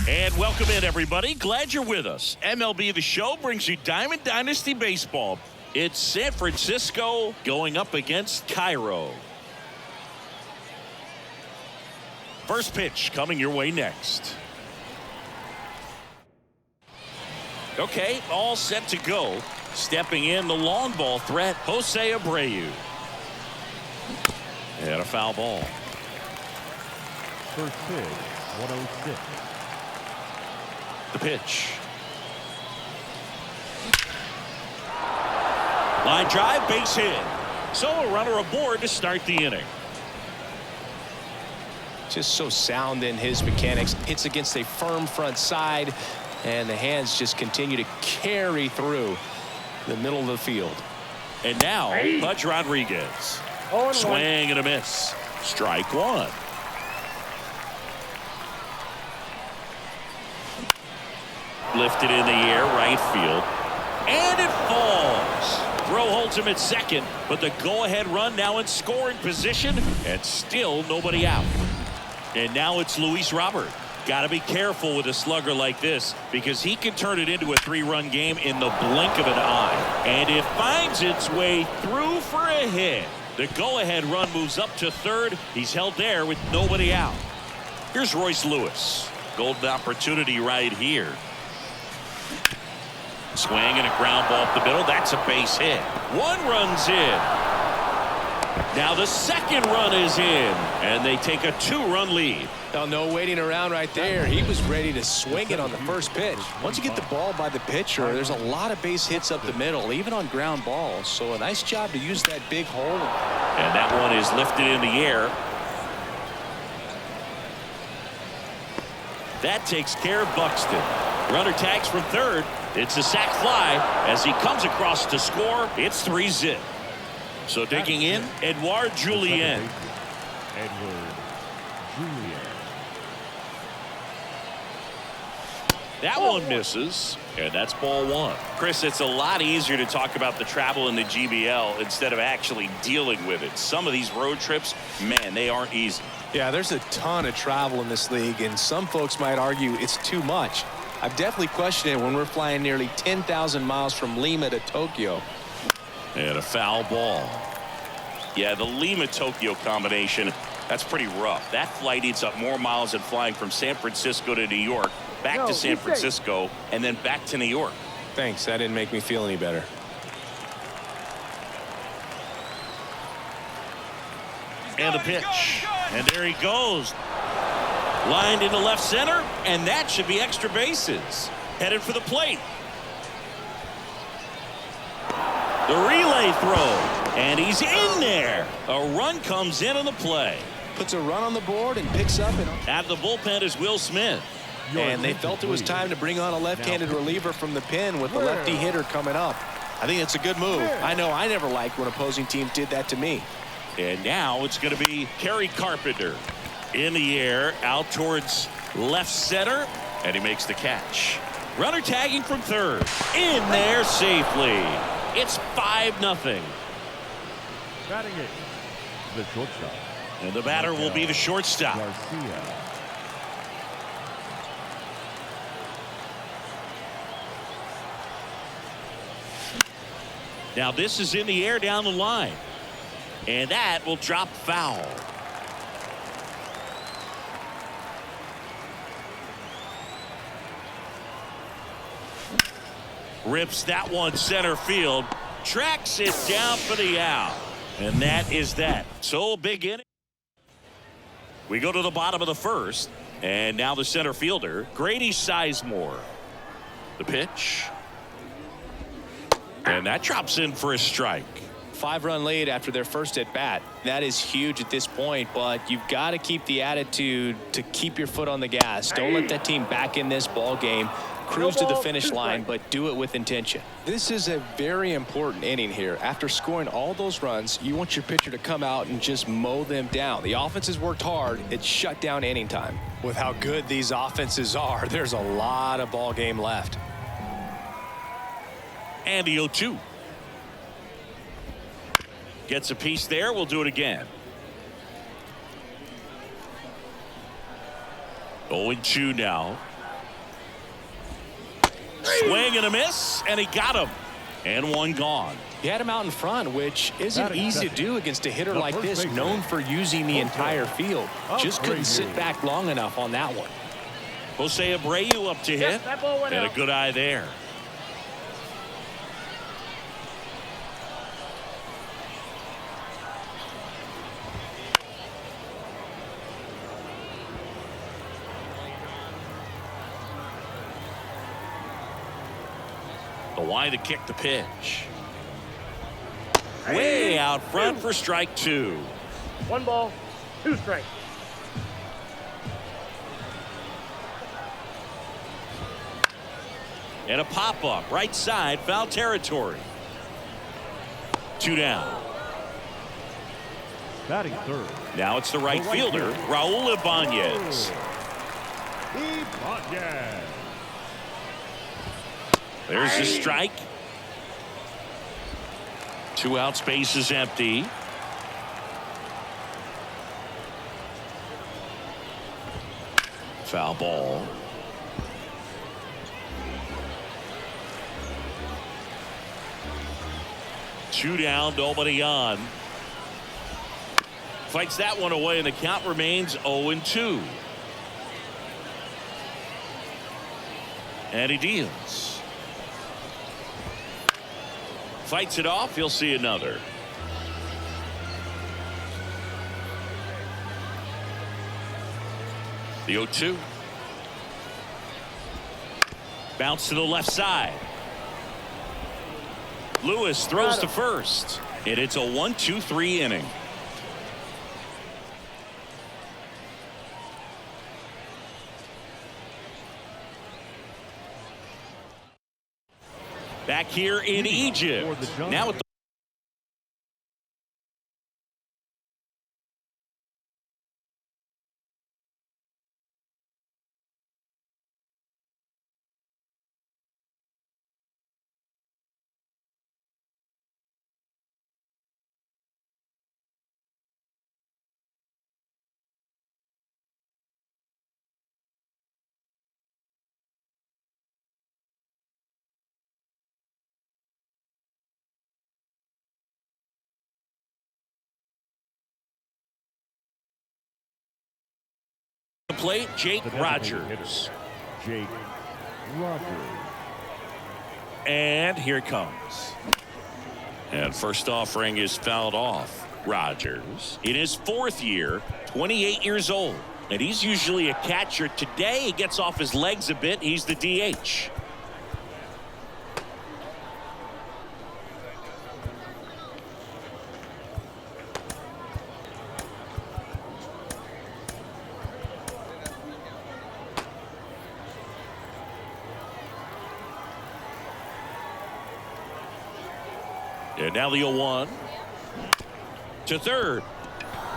And welcome in, everybody. Glad you're with us. MLB The Show brings you Diamond Dynasty Baseball. It's San Francisco going up against Cairo. First pitch coming your way next. Okay, all set to go. Stepping in, the long ball threat, Jose Abreu. And a foul ball. First pitch, 106. The pitch. Line drive, base hit. So a runner aboard to start the inning. Just so sound in his mechanics. Hits against a firm front side, and the hands just continue to carry through the middle of the field. And now, Pudge Rodriguez. Swing and a miss. Strike one. Lifted in the air, right field. And it falls. Throw holds him at second, but the go-ahead run now in scoring position, and still nobody out. And now it's Luis Robert. Got to be careful with a slugger like this, because he can turn it into a three-run game in the blink of an eye. And it finds its way through for a hit. The go-ahead run moves up to third. He's held there with nobody out. Here's Royce Lewis. Golden opportunity right here. Swing and a ground ball up the middle. That's a base hit. One run's in. Now the second run is in, and they take a 2-run lead. Now, no waiting around right there. He was ready to swing it on the first pitch. Once you get the ball by the pitcher, there's a lot of base hits up the middle, even on ground balls. So a nice job to use that big hole. And that one is lifted in the air. That takes care of Buxton. Runner tags from third. It's a sac fly as he comes across to score. It's 3-zip. So digging in, Edouard Julien. Edouard Julien. That one misses, and that's ball one. Chris, it's a lot easier to talk about the travel in the GBL instead of actually dealing with it. Some of these road trips, man, they aren't easy. Yeah, there's a ton of travel in this league, and some folks might argue it's too much. I've definitely questioned it when we're flying nearly 10,000 miles from Lima to Tokyo. And a foul ball. Yeah, the Lima-Tokyo combination, that's pretty rough. That flight eats up more miles than flying from San Francisco to New York, back to San Francisco, and then back to New York. Thanks. That didn't make me feel any better. And the pitch. And there he goes. Lined into left center, and that should be extra bases. Headed for the plate. The relay throw, and he's in there. A run comes in on the play. Puts a run on the board and picks up. At the bullpen is Will Smith. And they felt it was time to bring on a left-handed reliever from the pen with the lefty hitter coming up. I think it's a good move. I know I never liked when opposing teams did that to me. And now it's going to be Kerry Carpenter. In the air, out towards left center, and he makes the catch. Runner tagging from third. In there safely. It's 5-0. Batting it, the shortstop. And the batter will be the shortstop. Garcia. Now this is in the air down the line. And that will drop foul. Rips that one center field. Tracks it down for the out. And that is that. So big inning. We go to the bottom of the first. And now the center fielder, Grady Sizemore. The pitch. And that drops in for a strike. 5-run lead after their first at bat. That is huge at this point, but you've got to keep the attitude to keep your foot on the gas. Don't let that team back in this ball game. Cruise to the finish line, but do it with intention. This is a very important inning here. After scoring all those runs, you want your pitcher to come out and just mow them down. The offense has worked hard. It's shut down inning time. With how good these offenses are, there's a lot of ball game left. And the 0-2. Gets a piece there. We'll do it again. 0-2 now. Swing and a miss, and he got him. And one gone. He had him out in front, which isn't easy to do against a hitter like this, known for using the entire field. Just couldn't sit back long enough on that one. Jose Abreu up to hit. That ball went And out. a good eye there. The line to kick the pitch. Way out front for strike two. 1 ball, 2 strikes. And a pop-up right side, foul territory. 2 down. Batting third. Now it's the right fielder, Raul Ibanez. Ibanez. There's the strike. 2 out, space is empty. Foul ball. Two down, nobody on. Fights that one away, and the count remains 0-2. And he deals. Fights it off. He'll see another. The 0-2. Bounce to the left side. Lewis throws to first. And it's a 1-2-3 inning. Back here in Egypt. Now with the plate, Jake Rogers. Jake Rogers. And here it comes. And first offering is fouled off. Rogers in his 4th year, 28 years old. And he's usually a catcher. Today he gets off his legs a bit. He's the DH. And now the 0-1 to third.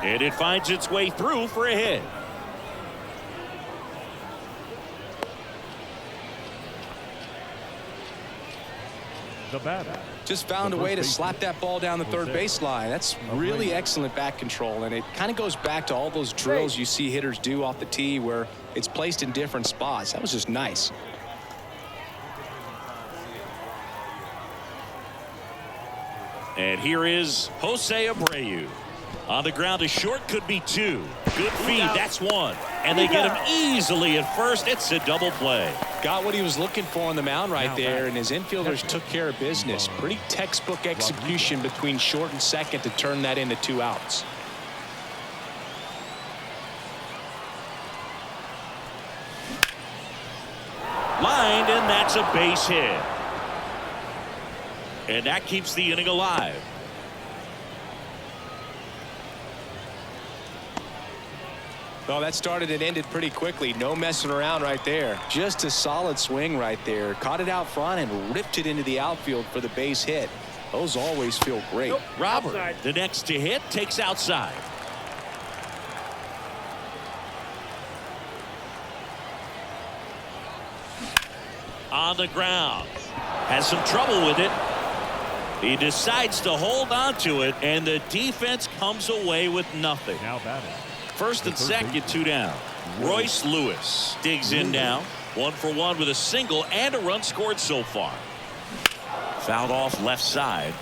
And it finds its way through for a hit. The batter. Just found a way to slap that ball down the third baseline. That's really excellent bat control, and it kind of goes back to all those drills you see hitters do off the tee where it's placed in different spots. That was just nice. And here is Jose Abreu. On the ground, a short, could be 2. Good feed, that's 1. And they get him easily at first. It's a double play. Got what he was looking for on the mound right there, and his infielders took care of business. Pretty textbook execution between short and second to turn that into 2 outs. Lined, and that's a base hit. And that keeps the inning alive. Well, that started and ended pretty quickly. No messing around right there. Just a solid swing right there. Caught it out front and ripped it into the outfield for the base hit. Those always feel great. Nope. Robert, Outside. the next to hit, takes outside. On the ground. Has some trouble with it. He decides to hold on to it, and the defense comes away with nothing. Now batting. First and second, 2 down. Royce Lewis digs in now. 1 for 1 with a single and a run scored so far. Fouled off left side.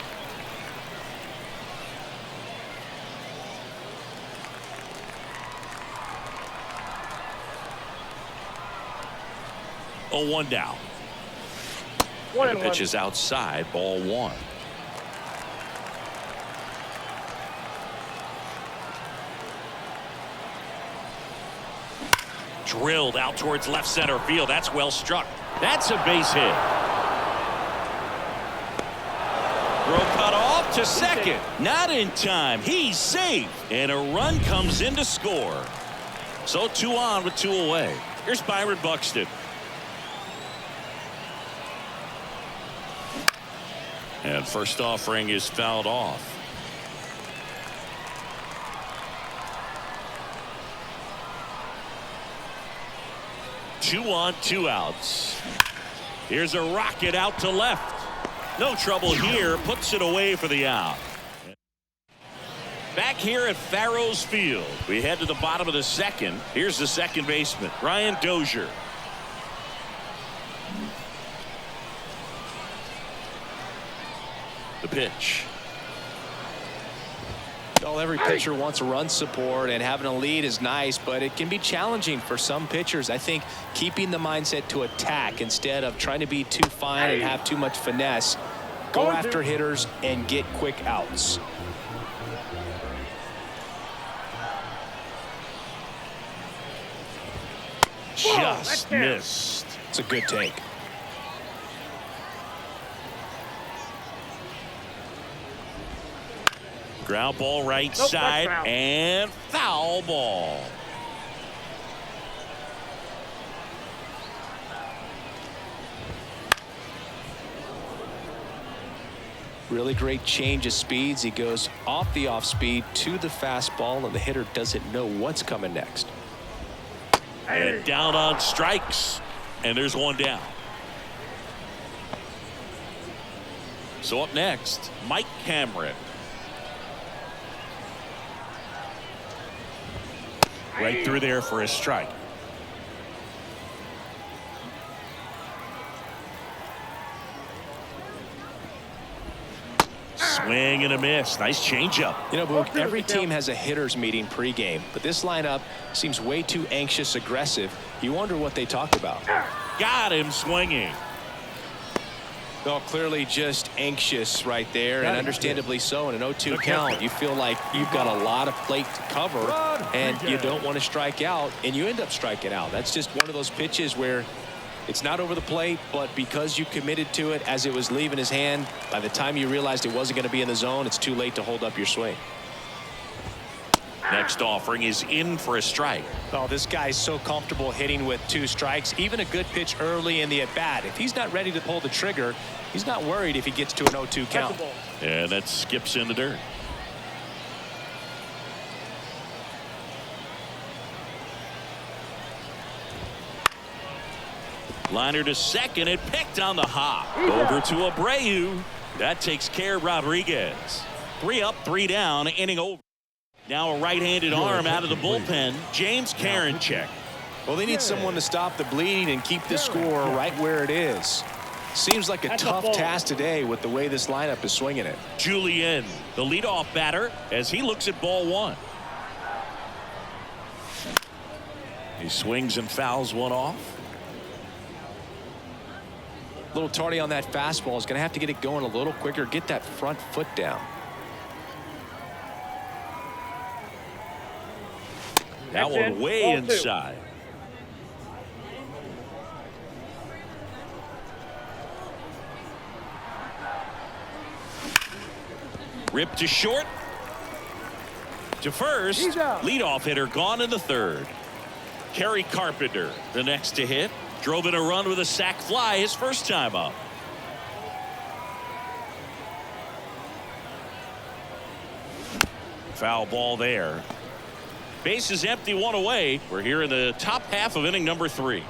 Oh, 1 down. 1 The and pitch 1. is outside, ball 1. Drilled out towards left center field. That's well struck. That's a base hit. Throw cut off to second. Not in time. He's safe. And a run comes in to score. So 2 on with 2 away. Here's Byron Buxton. And first offering is fouled off. Two on, 2 outs. Here's a rocket out to left. No trouble here. Puts it away for the out. Back here at Farrows Field, we head to the bottom of the second. Here's the second baseman, Ryan Dozier. The pitch. Well, every pitcher wants a run support, and having a lead is nice, but it can be challenging for some pitchers. I think keeping the mindset to attack instead of trying to be too fine and have too much finesse. Go after hitters and get quick outs. just missed. It's a good take. Ground ball right side and foul ball. Really great change of speeds. He goes off the off speed to the fastball, and the hitter doesn't know what's coming next. And down on strikes, and there's one down. So up next, Mike Cameron. Right through there for a strike. Swing and a miss. Nice changeup. You know, Boog, every team has a hitters meeting pregame, but this lineup seems way too anxious, aggressive. You wonder what they talked about. Got him swinging. Well, clearly just anxious right there, and understandably so. In an 0-2 count, you feel like you've got a lot of plate to cover, and you don't want to strike out, and you end up striking out. That's just one of those pitches where it's not over the plate, but because you committed to it as it was leaving his hand, by the time you realized it wasn't going to be in the zone, it's too late to hold up your swing. Next offering is in for a strike. Oh, this guy's so comfortable hitting with 2 strikes. Even a good pitch early in the at-bat. If he's not ready to pull the trigger, he's not worried if he gets to an 0-2 count. And that skips in the dirt. Liner to second, and picked on the hop. Over to Abreu. That takes care of Rodriguez. 3 up, 3 down, inning over. Now a right-handed arm out of the bullpen, James Karinchak. Well, they need someone to stop the bleed and keep the score right where it is. Seems like a tough task today with the way this lineup is swinging it. Julian, the leadoff batter, as he looks at ball 1. He swings and fouls one off. A little tardy on that fastball. Is going to have to get it going a little quicker. Get that front foot down. That one way inside. Rip to short. To first. Leadoff hitter gone in the 3rd. Kerry Carpenter, the next to hit. Drove in a run with a sac fly his first time up. Foul ball there. Base is empty, 1 away. We're here in the top half of inning number 3.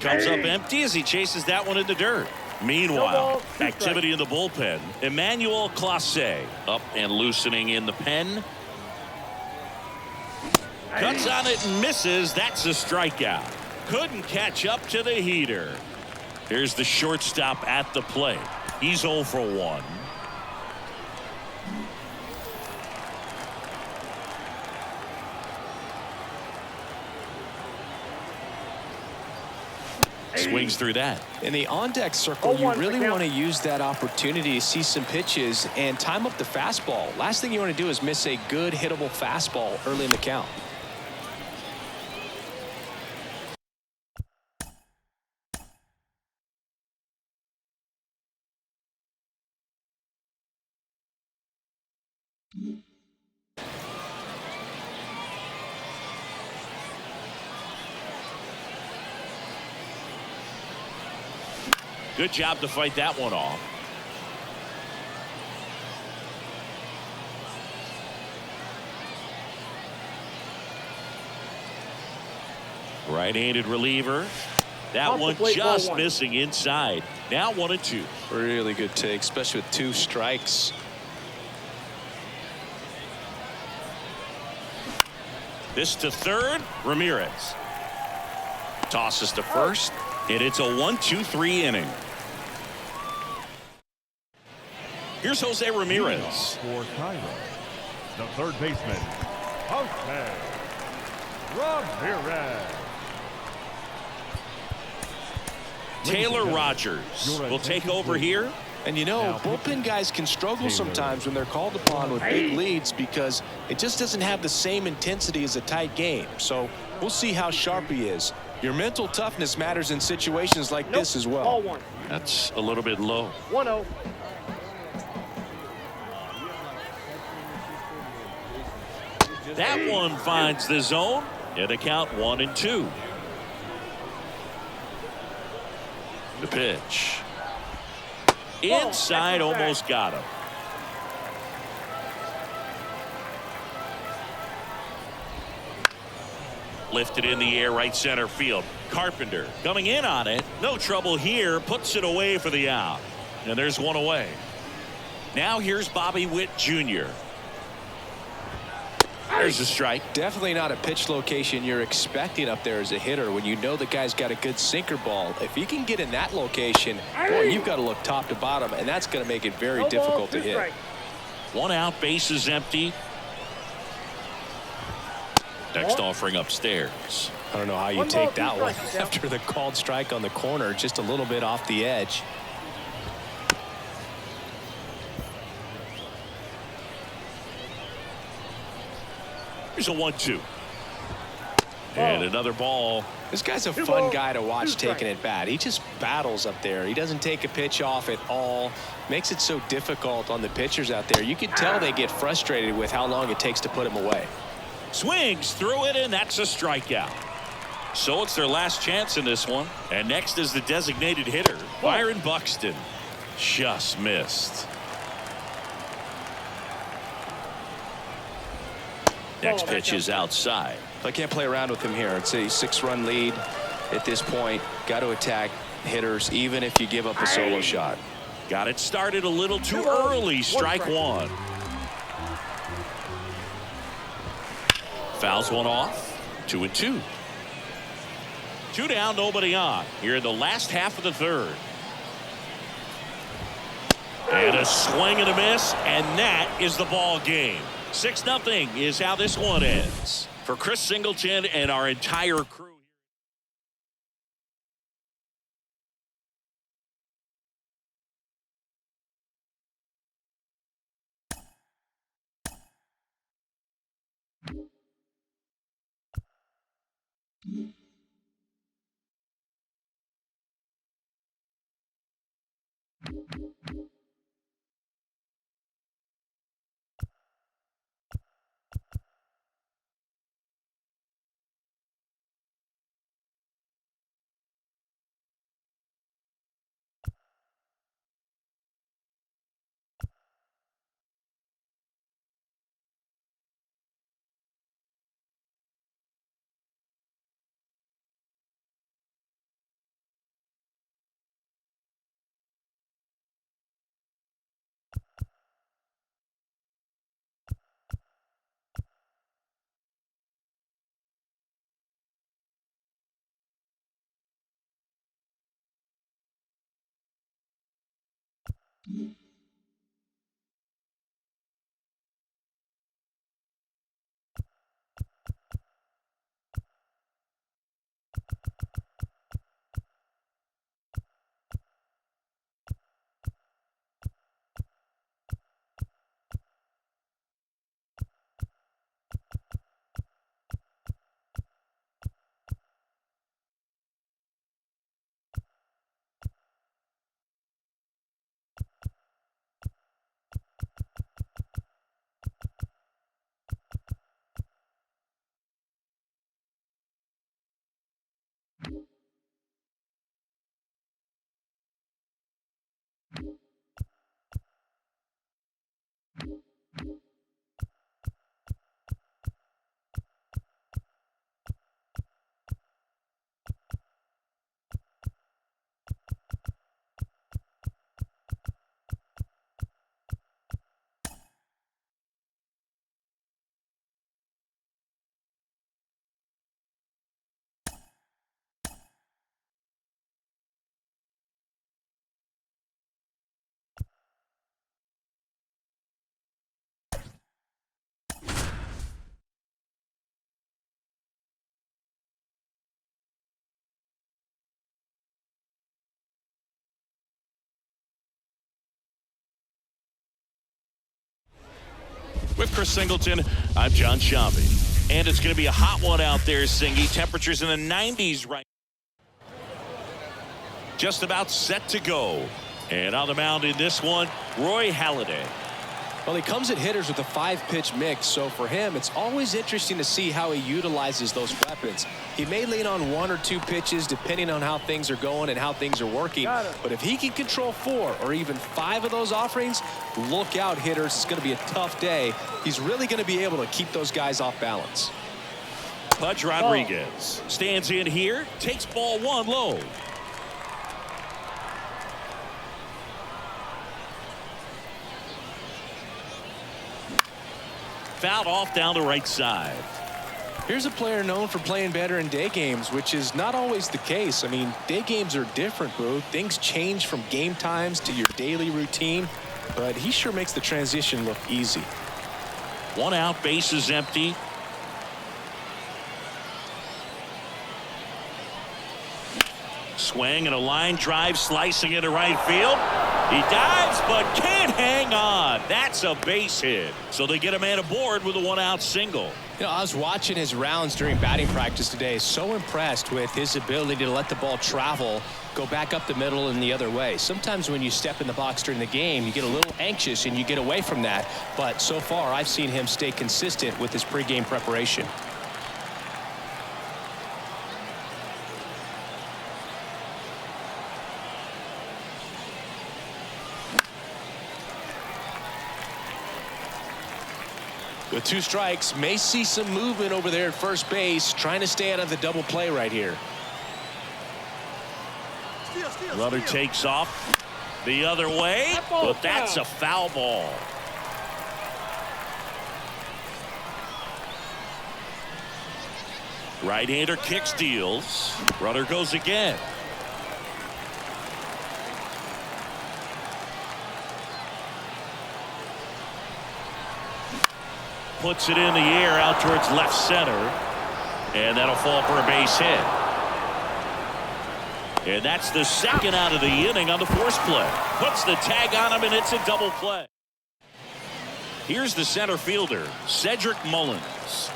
Comes up empty as he chases that one in the dirt. Meanwhile, activity in the bullpen. Emmanuel Clase up and loosening in the pen. Cuts on it and misses. That's a strikeout. Couldn't catch up to the heater. Here's the shortstop at the plate. He's 0 for 1. Swings through that. In the on-deck circle, you really want to use that opportunity to see some pitches and time up the fastball. Last thing you want to do is miss a good hittable fastball early in the count. Good job to fight that one off. Right-handed reliever. That one just missing inside. Now 1-2. Really good take, especially with 2 strikes. This to 3rd. Ramirez tosses to first, and it's a 1-2-3 inning. Here's Jose Ramirez. For Cairo, the 3rd baseman, Jose Ramirez. Taylor Rogers will take over here. And you know, bullpen guys can struggle sometimes when they're called upon with big leads because it just doesn't have the same intensity as a tight game. So we'll see how sharp he is. Your mental toughness matters in situations like this as well. Ball one. That's a little bit low. 1-0. That one finds the zone, and the count 1-2. The pitch. Inside, almost got him. Lifted in the air, right center field. Carpenter coming in on it. No trouble here. Puts it away for the out. And there's one away. Now here's Bobby Witt Jr. There's a strike. Definitely not a pitch location you're expecting up there as a hitter when you know the guy's got a good sinker ball. If he can get in that location, boy, you've got to look top to bottom, and that's going to make it very difficult to hit. One out, base is empty. Next offering upstairs. I don't know how you take that one after the called strike on the corner, just a little bit off the edge. Here's a 1-2. And another ball. This guy's a fun guy to watch taking at bat. He just battles up there. He doesn't take a pitch off at all. Makes it so difficult on the pitchers out there. You can tell they get frustrated with how long it takes to put him away. Swings through it, and that's a strikeout. So it's their last chance in this one. And next is the designated hitter, Byron Buxton. Just missed. Next pitch is outside. I can't play around with him here. It's a 6-run lead at this point. Got to attack hitters even if you give up a solo shot. Got it started a little too early. Strike one. Fouls one off. 2-2. 2 down, nobody on. Here in the last half of the third. And a swing and a miss, and that is the ball game. 6-0 is how this one ends. For Chris Singleton and our entire crew. Chris Singleton, I'm John Shabby. And it's going to be a hot one out there, Singy. Temperatures in the 90s right. Just about set to go. And on the mound in this one, Roy Halladay. Well, he comes at hitters with a 5-pitch mix, so for him, it's always interesting to see how he utilizes those weapons. He may lean on 1 or 2 pitches depending on how things are going and how things are working. But if he can control 4 or even 5 of those offerings, look out, hitters. It's going to be a tough day. He's really going to be able to keep those guys off balance. Pudge Rodriguez stands in here, takes ball 1 low. Fouled off down the right side. Here's a player known for playing better in day games, which is not always the case. I mean, day games are different, Boo. Things change from game times to your daily routine, but he sure makes the transition look easy. 1 out, base is empty. Swing and a line drive slicing into right field. He dives but can't hang on. That's a base hit. So they get a man aboard with a 1-out single. You know, I was watching his rounds during batting practice today. So impressed with his ability to let the ball travel, go back up the middle and the other way. Sometimes when you step in the box during the game, you get a little anxious and you get away from that. But so far, I've seen him stay consistent with his pregame preparation. With 2 strikes, may see some movement over there at first base, trying to stay out of the double play right here. Runner takes off the other way, but that's a foul ball. Right-hander kicks, deals. Runner goes again. Puts it in the air out towards left center, and that'll fall for a base hit. And that's the 2nd out of the inning on the force play. Puts the tag on him, and it's a double play. Here's the center fielder, Cedric Mullins.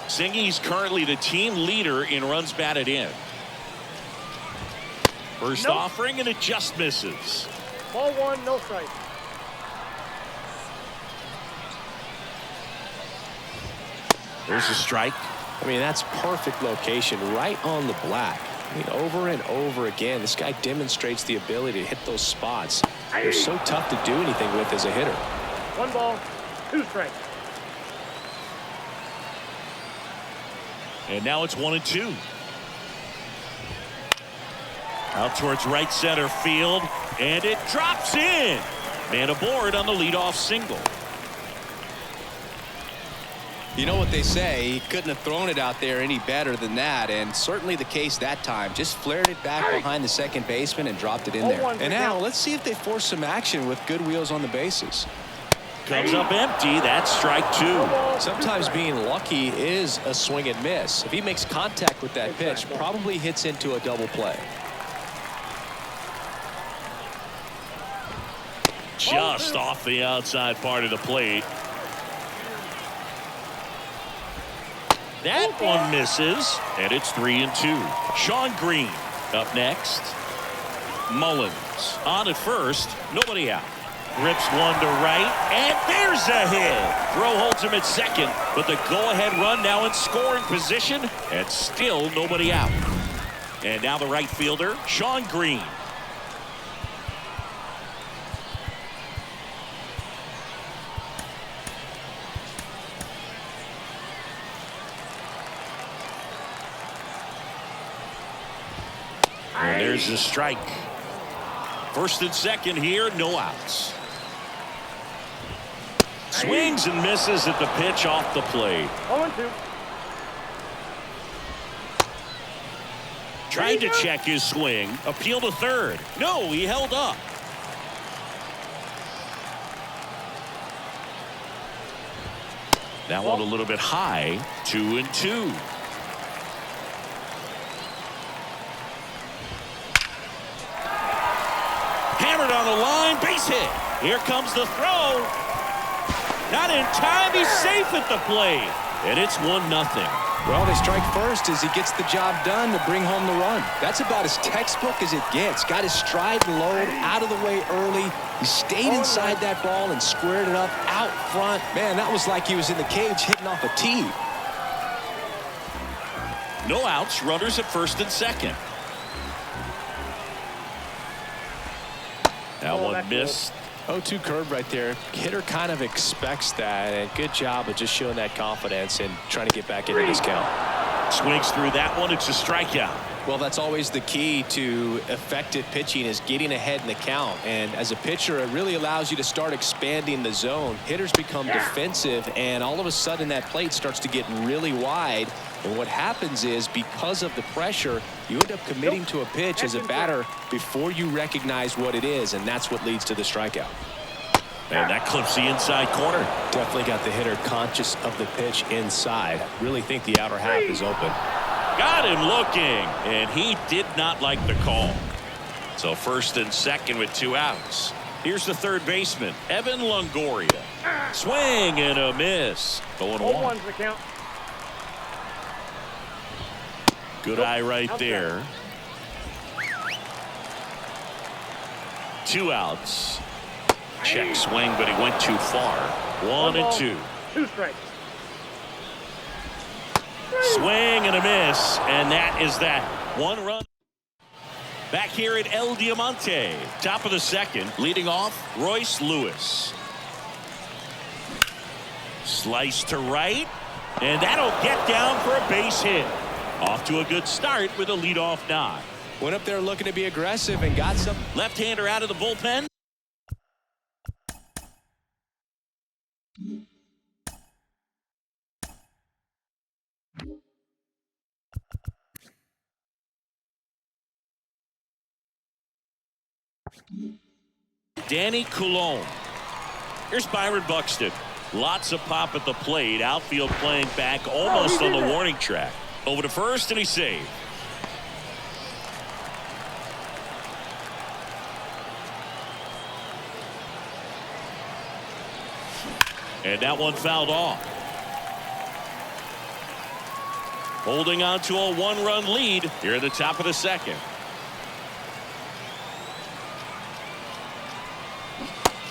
Singy's currently the team leader in runs batted in. First offering, and it just misses. Ball 1, no strike. There's a strike. I mean, that's perfect location, right on the black. I mean, over and over again, this guy demonstrates the ability to hit those spots. They're so tough to do anything with as a hitter. 1 ball, 2 strikes. And now it's 1-2. Out towards right center field, and it drops in. Man aboard on the leadoff single. You know what they say, he couldn't have thrown it out there any better than that, and certainly the case that time. Just flared it back behind the second baseman and dropped it in there. And now let's see if they force some action with good wheels on the bases. Comes up empty. That's strike 2. Sometimes being lucky is a swing and miss. If he makes contact with that pitch, probably hits into a double play. Just off the outside part of the plate. That one misses, and it's 3-2. Sean Green up next. Mullins on at first, nobody out. Rips one to right, and there's a hit. Throw holds him at second, but the go-ahead run now in scoring position, and still nobody out. And now the right fielder, Sean Green. And there's a strike. First and second here, no outs. Swings and misses at the pitch off the plate. 0-2. Tried to check his swing. Appeal to third. No, he held up. That one a little bit high. 2-2. Hammered on the line, base hit. Here comes the throw. Not in time. He's safe at the plate. And it's 1-0. Well, they strike first as he gets the job done to bring home the run. That's about as textbook as it gets. Got his stride and load out of the way early. He stayed inside that ball and squared it up out front. Man, that was like he was in the cage hitting off a tee. No outs. Runners at first and second. That one missed. 0-2 curve right there. Hitter kind of expects that, and good job of just showing that confidence and trying to get back into this count. Swings through that one. It's a strikeout. Well, that's always the key to effective pitching, is getting ahead in the count. And as a pitcher, it really allows you to start expanding the zone. Hitters become defensive, and all of a sudden that plate starts to get really wide. And what happens is, because of the pressure, you end up committing to a pitch as a batter before you recognize what it is, and that's what leads to the strikeout. And that clips the inside corner. Definitely got the hitter conscious of the pitch inside. Really think the outer half is open. Got him looking, and he did not like the call. So first and second with 2 outs. Here's the third baseman, Evan Longoria. Swing and a miss. 0-1. the count. Good eye right there. 2 outs. Check swing, but he went too far. 1-2. 2 strikes. Swing and a miss, and that is that. 1 run. Back here at El Diamante, top of the second, leading off Royce Lewis. Slice to right, and that'll get down for a base hit. Off to a good start with a leadoff nod. Went up there looking to be aggressive and got some. Left-hander out of the bullpen. Danny Coulombe. Here's Byron Buxton. Lots of pop at the plate. Outfield playing back almost on the warning track. Over to first, and he's saved. And that one fouled off. Holding on to a 1-run lead here at the top of the second.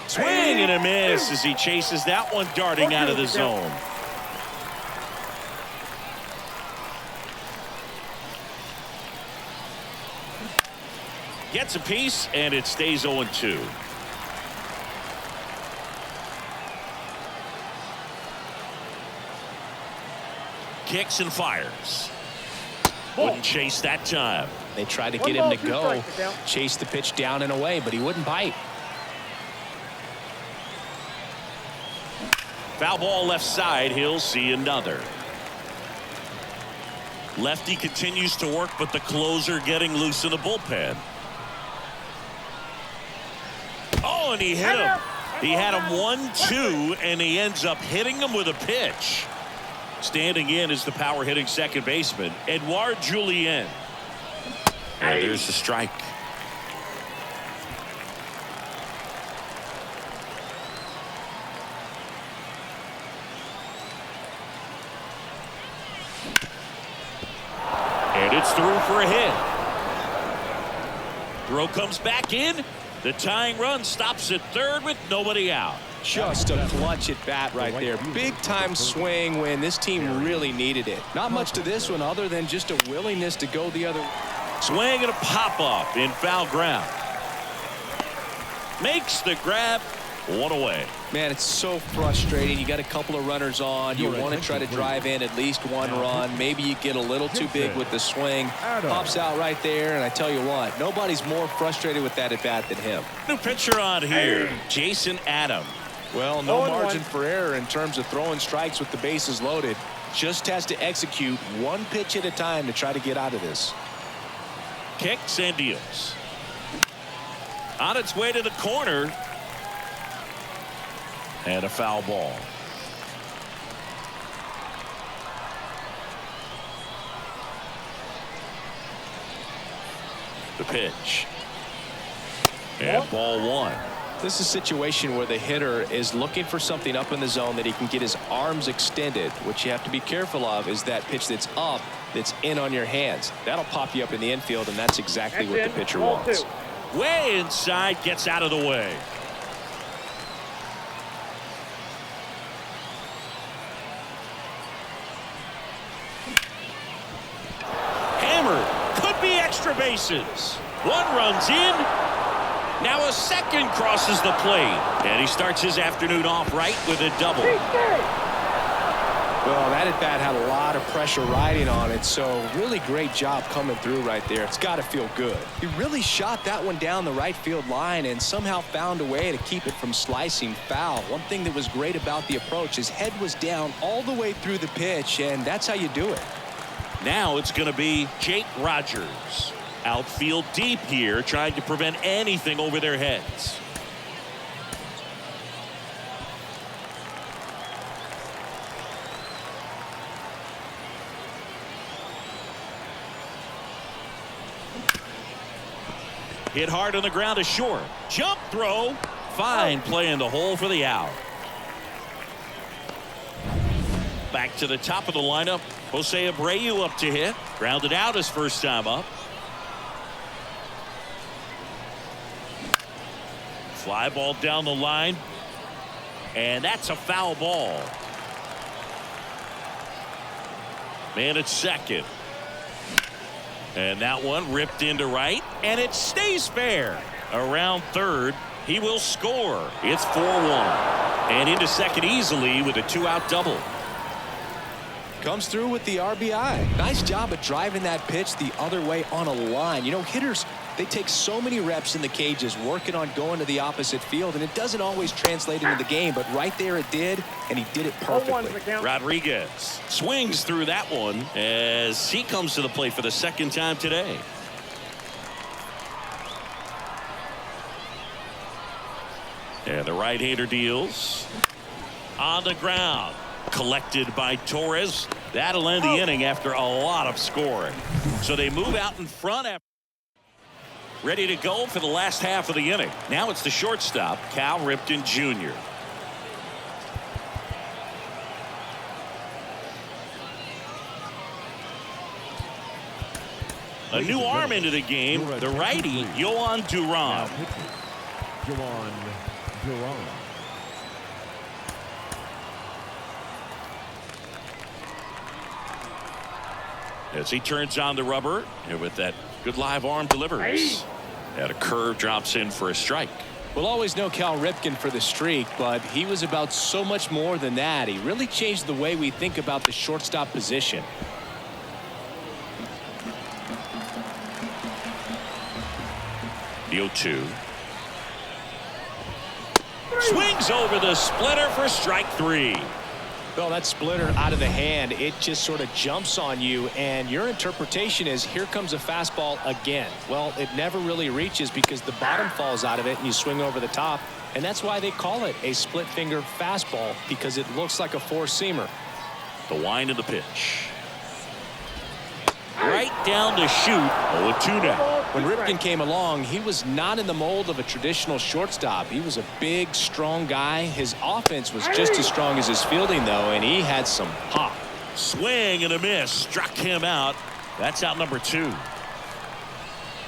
Swing and a miss as he chases that one darting out of the zone. Gets a piece, and it stays 0-2. Kicks and fires. Wouldn't chase that time. They tried to get him to go, chase the pitch down and away, but he wouldn't bite. Foul ball left side. He'll see another. Lefty continues to work, but the closer getting loose in the bullpen. Oh, and he hit him. He had him 1-2, and he ends up hitting him with a pitch. Standing in is the power hitting second baseman, Edouard Julien. And there's the strike. And it's through for a hit. Throw comes back in. The tying run stops at third with nobody out. Just a clutch at bat right there. Big time swing when this team really needed it. Not much to this one other than just a willingness to go the other. Swing and a pop up in foul ground. Makes the grab. 1 away. Man, it's so frustrating. You got a couple of runners on. You want to try to drive in at least 1 run. Maybe you get a little too big with the swing. Pops out right there, and I tell you what, nobody's more frustrated with that at bat than him. New pitcher on here, Jason Adam. Well, no margin for error in terms of throwing strikes with the bases loaded. Just has to execute 1 pitch at a time to try to get out of this. Kicks and deals. On its way to the corner. And a foul ball. The pitch. And ball 1. This is a situation where the hitter is looking for something up in the zone that he can get his arms extended. What you have to be careful of is that pitch that's up, that's in on your hands. That'll pop you up in the infield, and that's exactly what the pitcher wants. Way inside, gets out of the way. Hammered. Could be extra bases. One runs in. Now a second crosses the plate. And he starts his afternoon off right with a double. Well, that at bat had a lot of pressure riding on it, so really great job coming through right there. It's got to feel good. He really shot that one down the right field line and somehow found a way to keep it from slicing foul. One thing that was great about the approach, his head was down all the way through the pitch, and that's how you do it. Now it's going to be Jake Rogers. Outfield deep here, trying to prevent anything over their heads. Hit hard on the ground to short. Jump throw. Fine play in the hole for the out. Back to the top of the lineup. Jose Abreu up to hit. Grounded out his first time up. Fly ball down the line. And that's a foul ball. Man at second. And that one ripped into right, and it stays fair. Around third, he will score. It's 4-1. And into second easily with a 2-out double. Comes through with the RBI. Nice job of driving that pitch the other way on a line. You know, hitters, they take so many reps in the cages working on going to the opposite field, and it doesn't always translate into the game, but right there it did, and he did it perfectly. Rodriguez swings through that one as he comes to the plate for the second time today. And the right-hander deals on the ground. Collected by Torres. That'll end the inning after a lot of scoring. So they move out in front after. Ready to go for the last half of the inning. Now it's the shortstop, Cal Ripken Jr. A new arm into the game, the righty, Yohan Duran. Yohan Duran. As he turns on the rubber, and with that good live arm delivers. And a curve drops in for a strike. We'll always know Cal Ripken for the streak, but he was about so much more than that. He really changed the way we think about the shortstop position. The 0-2. Swings over the splitter for strike 3. Well, that splitter out of the hand, it just sort of jumps on you, and your interpretation is here comes a fastball again. Well, it never really reaches because the bottom falls out of it and you swing over the top, and that's why they call it a split finger fastball, because it looks like a four-seamer. The wind of the pitch. Right down to shoot. 0-2 now. When Ripken came along, he was not in the mold of a traditional shortstop. He was a big, strong guy. His offense was just as strong as his fielding, though, and he had some pop. Swing and a miss. Struck him out. That's out number 2.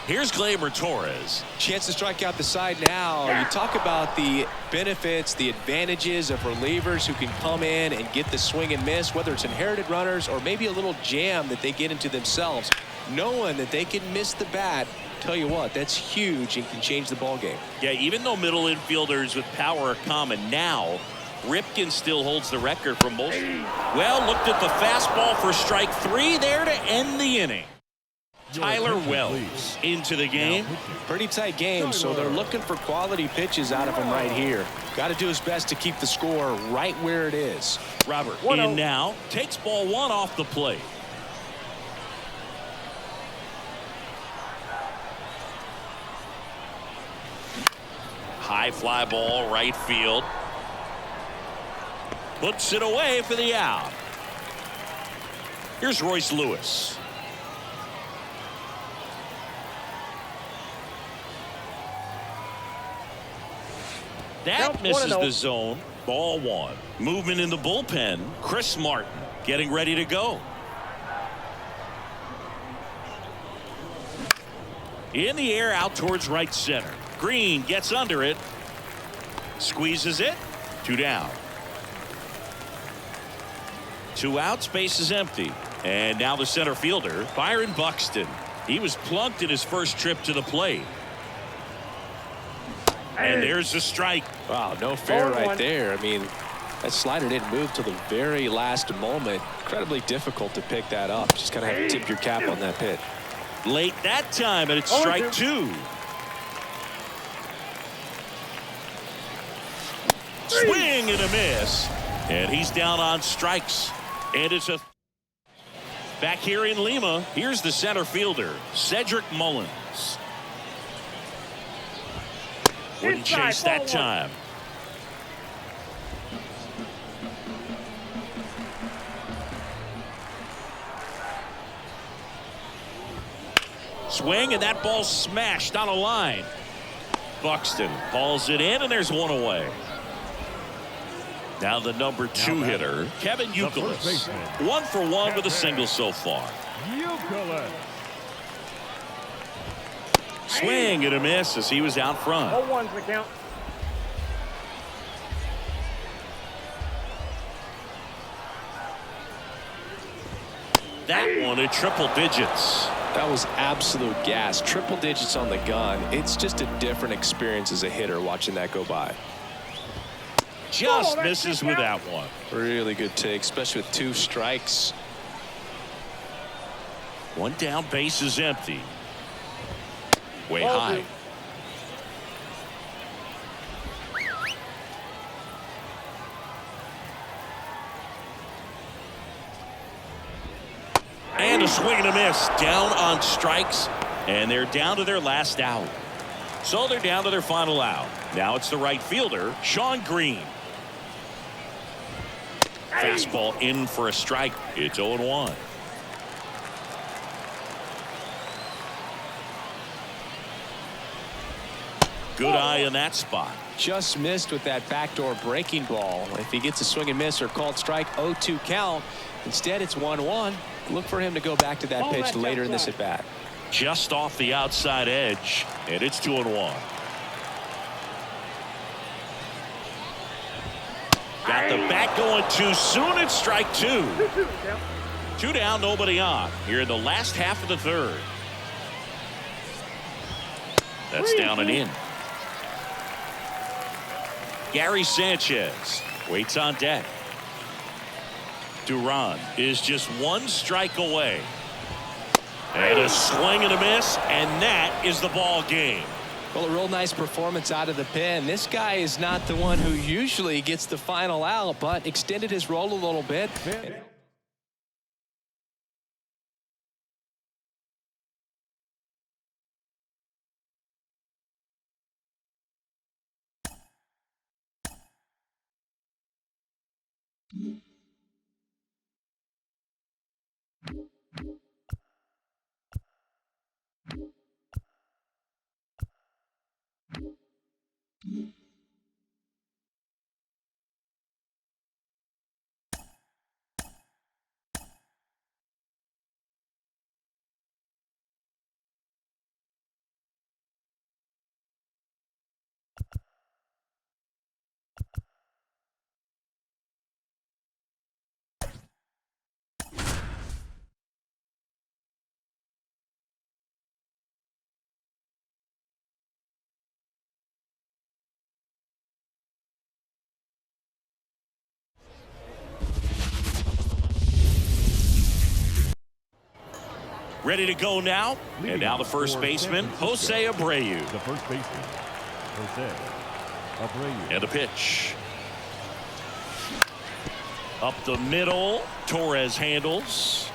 Here's Gleyber Torres. Chance to strike out the side now. You talk about the benefits, the advantages of relievers who can come in and get the swing and miss, whether it's inherited runners or maybe a little jam that they get into themselves. Knowing that they can miss the bat, tell you what, that's huge and can change the ball game. Yeah, even though middle infielders with power are common now, Ripken still holds the record for most. Well, looked at the fastball for strike 3 there to end the inning. Tyler Wells into the game. Pretty tight game, so they're looking for quality pitches out of him right here. Got to do his best to keep the score right where it is. Robert in now. Takes ball 1 off the plate. High fly ball, right field. Puts it away for the out. Here's Royce Lewis. That Count misses 1-0. the zone. Ball one. Movement in the bullpen. Chris Martin getting ready to go. In the air out towards right center. Green gets under it. Squeezes it. 2 down. 2 outs. Base is empty. And now the center fielder, Byron Buxton. He was plunked in his first trip to the plate. And there's a strike. Wow, no fair right 0-1. there. I mean, that slider didn't move till the very last moment. Incredibly difficult to pick that up. Just kind of have to tip your cap on that pitch. Late that time, and it's strike 2. Swing and a miss. And he's down on strikes. And it's a back here in Lima. Here's the center fielder, Cedric Mullins. Wouldn't chase that time. Swing, and that ball smashed on a line. Buxton hauls it in, and there's one away. Now the number 2 hitter, Kevin Youkilis. 1 for 1 with a single so far. Youkilis. Swing and a miss as he was out front. 0-1's the count. That one at triple digits. That was absolute gas. Triple digits on the gun. It's just a different experience as a hitter watching that go by. Just misses with that one. Really good take, especially with 2 strikes. 1 down, base is empty. Way Ball high. 2. And a swing and a miss. Down on strikes. And they're down to their last out. So they're down to their final out. Now it's the right fielder, Sean Green. Fastball in for a strike. It's 0-1. Good eye in that spot. Just missed with that backdoor breaking ball. If he gets a swing and miss or called strike, 0-2 count. Instead, it's 1-1. Look for him to go back to that pitch later in this at bat. Just off the outside edge, and it's 2-1. Got the bat going too soon. It's strike 2. 2-2 count. 2 down, nobody on. Here in the last half of the third. That's down and in. Gary Sanchez waits on deck. Duran is just 1 strike away. And a swing and a miss, and that is the ball game. Well, a real nice performance out of the pen. This guy is not the one who usually gets the final out, but extended his role a little bit. Ready to go now. And now the first baseman, Jose Abreu. The first baseman, Jose Abreu. And a pitch. Up the middle. Torres handles.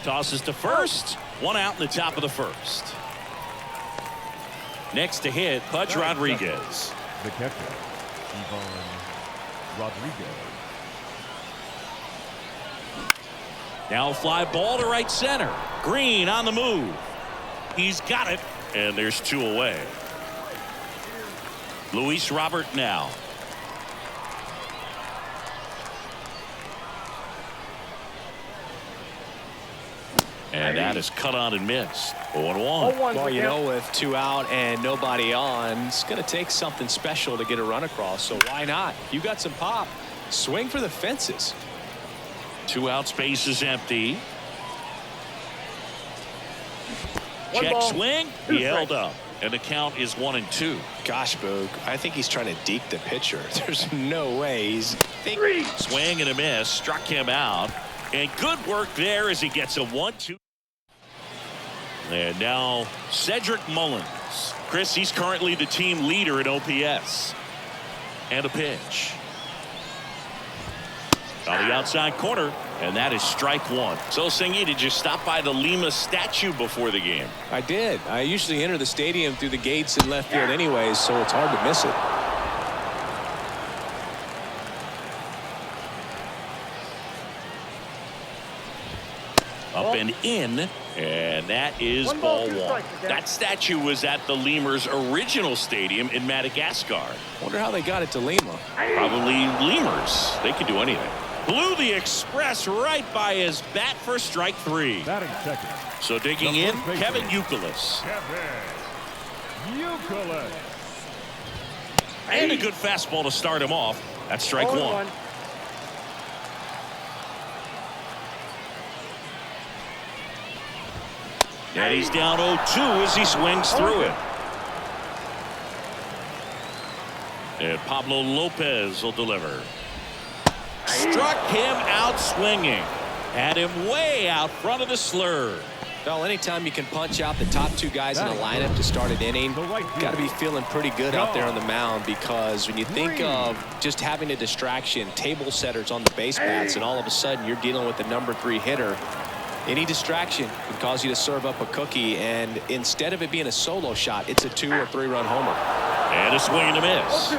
Tosses to first. 1 out in the top of the first. Next to hit, Pudge Rodriguez. The catcher, Ivan Rodriguez. Now a fly ball to right center. Green on the move. He's got it. And there's 2 away. Luis Robert now. And that is cut on and missed. 0-1. Well, you know, with 2 out and nobody on, it's going to take something special to get a run across. So why not? You got some pop. Swing for the fences. 2 out, space is empty. Check ball, swing. He held up. And the count is 1-2. Gosh, Boog, I think he's trying to deke the pitcher. There's no way he's... Swing and a miss. Struck him out. And good work there as he gets a 1-2. And now Cedric Mullins. Chris, he's currently the team leader in OPS. And a pitch. On the outside corner. And that is strike 1. So, Singy, did you stop by the Lima statue before the game? I did. I usually enter the stadium through the gates in left field anyways, so it's hard to miss it. Up and in, and that is ball 1. That statue was at the Lemurs' original stadium in Madagascar. Wonder how they got it to Lima. Probably Lemurs. They could do anything. Blew the express right by his bat for strike 3. Batting second. So digging in, Kevin Youkilis. Youkilis. And a good fastball to start him off. That's strike 1. And he's down 0-2 as he swings through it. And Pablo Lopez will deliver. Struck him out swinging. Had him way out front of the slur. Well, anytime you can punch out the top 2 guys in a lineup to start an inning, got to be feeling pretty good out there on the mound, because when you think of just having a distraction, table setters on the base paths, and all of a sudden you're dealing with the number 3 hitter, any distraction can cause you to serve up a cookie, and instead of it being a solo shot, it's a 2 or 3 run homer. And a swing and a miss.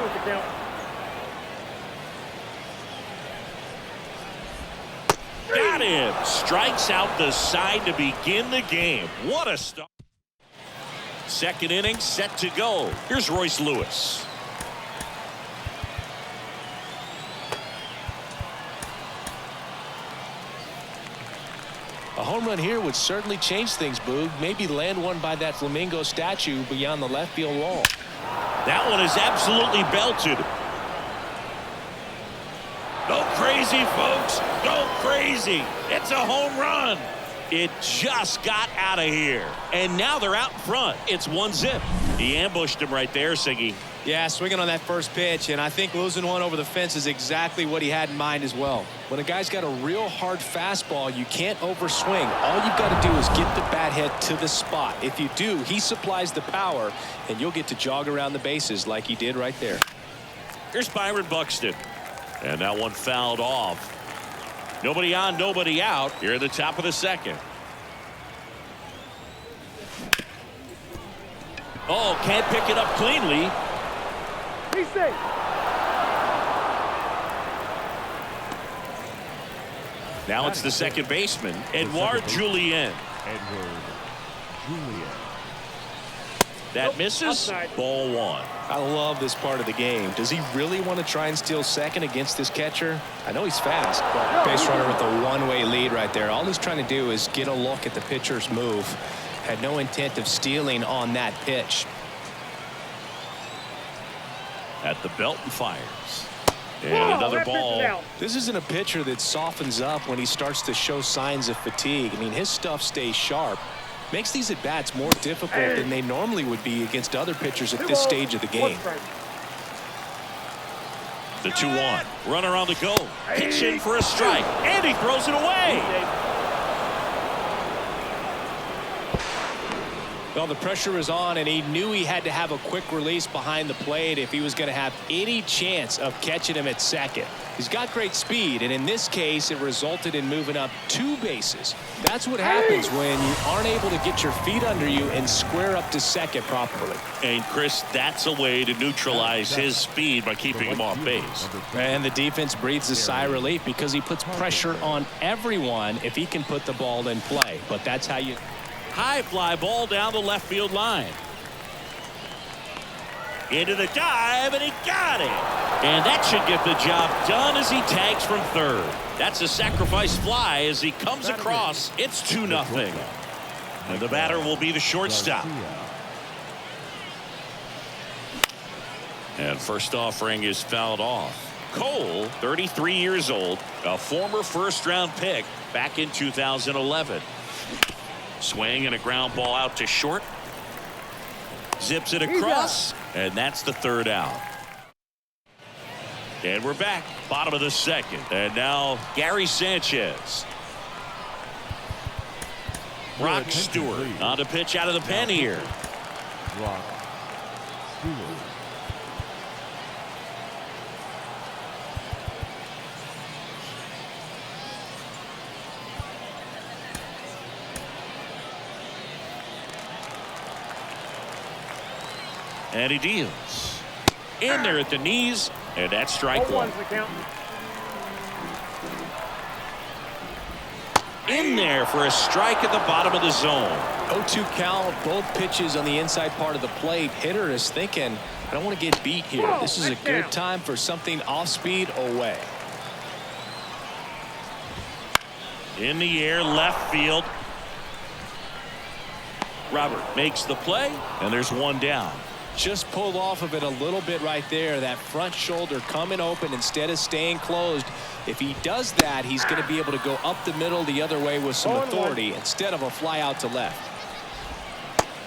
Got him. Strikes out the side to begin the game. What a start. Second inning set to go. Here's Royce Lewis. A home run here would certainly change things, Boog. Maybe land one by that flamingo statue beyond the left field wall. That one is absolutely belted. Go crazy, folks. Go crazy. It's a home run. It just got out of here. And now they're out in front. It's 1-0. He ambushed him right there, Siggy. Yeah, swinging on that first pitch, and I think losing one over the fence is exactly what he had in mind as well. When a guy's got a real hard fastball, you can't overswing. All you've got to do is get the bat head to the spot. If you do, he supplies the power, and you'll get to jog around the bases like he did right there. Here's Byron Buxton. And that one fouled off. Nobody on, nobody out here at the top of the second. Oh, can't pick it up cleanly. He's safe. Now it's the second baseman, Edouard Julien. Edward Julien. That misses. Ball 1. I love this part of the game. Does he really want to try and steal second against this catcher? I know he's fast, but base runner with a one-way lead right there. All he's trying to do is get a look at the pitcher's move. Had no intent of stealing on that pitch. At the belt and fires. And another ball. This isn't a pitcher that softens up when he starts to show signs of fatigue. I mean, his stuff stays sharp. Makes these at-bats more difficult than they normally would be against other pitchers at this stage of the game. The 2-1. Runner on the go. Pitch in for a strike. And he throws it away. Well, the pressure was on, and he knew he had to have a quick release behind the plate if he was going to have any chance of catching him at second. He's got great speed, and in this case, it resulted in moving up 2 bases. That's what happens when you aren't able to get your feet under you and square up to second properly. And, Chris, that's a way to neutralize his speed by keeping him off base. And the defense breathes a sigh of relief because he puts pressure on everyone if he can put the ball in play. But that's how you... High fly ball down the left field line. Into the dive, and he got it. And that should get the job done as he tags from third. That's a sacrifice fly as he comes across. It's 2-0. And the batter will be the shortstop. And first offering is fouled off. Cole, 33 years old, a former first-round pick back in 2011. Swing and a ground ball out to short. Zips it across, and that's the third out. And we're back, bottom of the second. And now Gary Sanchez. Brock Stewart on the pitch out of the pen here. Brock Stewart. And he deals. In there at the knees, and that's strike one. In there for a strike at the bottom of the zone. 0-2 count, both pitches on the inside part of the plate. Hitter is thinking, I don't want to get beat here. This is a good time for something off speed away. In the air, left field. Robert makes the play, and there's one down. Just pulled off of it a little bit right there. That front shoulder coming open instead of staying closed. If he does that, he's going to be able to go up the middle the other way with some authority instead of a fly out to left.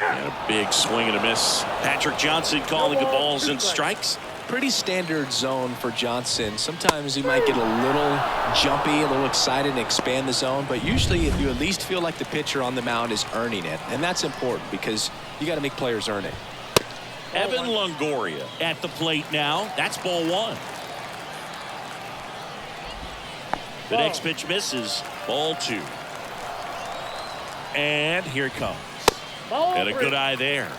And a big swing and a miss. Patrick Johnson calling the balls and strikes. Pretty standard zone for Johnson. Sometimes he might get a little jumpy, a little excited and expand the zone, but usually you at least feel like the pitcher on the mound is earning it, and that's important because you got to make players earn it. Evan Longoria at the plate now. That's ball one. The next pitch misses. Ball two. And here it comes. And a good eye there.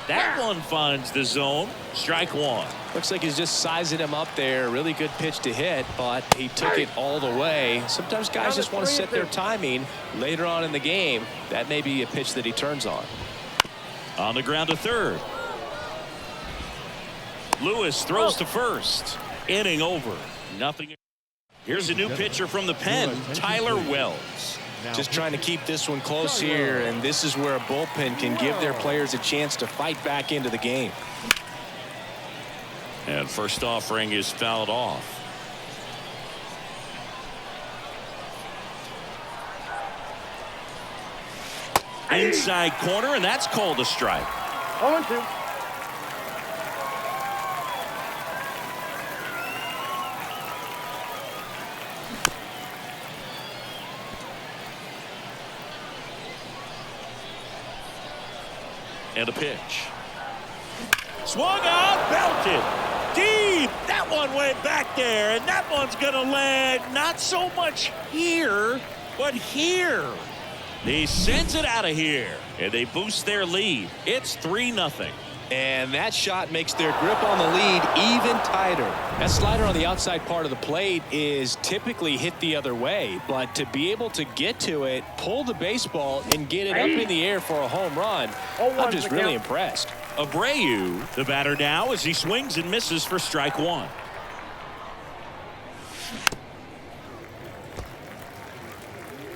That one finds the zone. Strike one. Looks like he's just sizing him up there. Really good pitch to hit, but he took it all the way. Sometimes guys just want to set their timing later on in the game. That may be a pitch that he turns on. On the ground to third. Lewis throws to first. Inning over. Nothing. Here's a new pitcher from the pen, Tyler Wells. Just trying to keep this one close here, and this is where a bullpen can give their players a chance to fight back into the game. And first offering is fouled off. Inside corner, and that's called a strike. 0-2. And a pitch. Swung out, belted. Deep. That one went back there, and that one's going to land not so much here, but here. He sends it out of here, and they boost their lead. It's 3-0. And that shot makes their grip on the lead even tighter. That slider on the outside part of the plate is typically hit the other way, but to be able to get to it, pull the baseball, and get it up in the air for a home run, I'm just really impressed. Abreu, the batter now, as he swings and misses for strike one.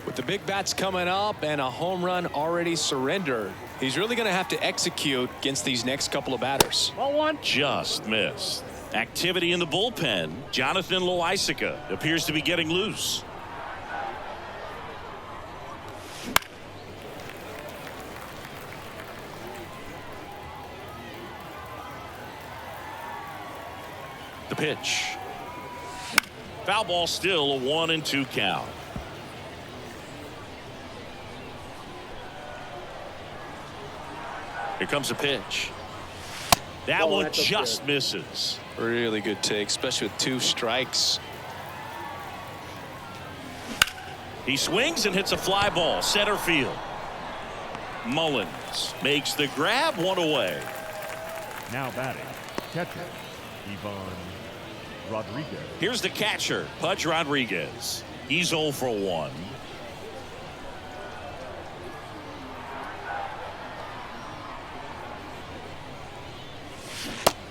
With the big bats coming up and a home run already surrendered, he's really going to have to execute against these next couple of batters. Ball one. Just missed. Activity in the bullpen. Jonathan Loaisiga appears to be getting loose. The pitch. Foul ball, still a 1-2 count. Here comes a pitch. That one just misses. Really good take, especially with 2 strikes. He swings and hits a fly ball center field. Mullins makes the grab, one away. Now batting, catcher, Ivan Rodriguez. Here's the catcher, Pudge Rodriguez. He's 0 for 1.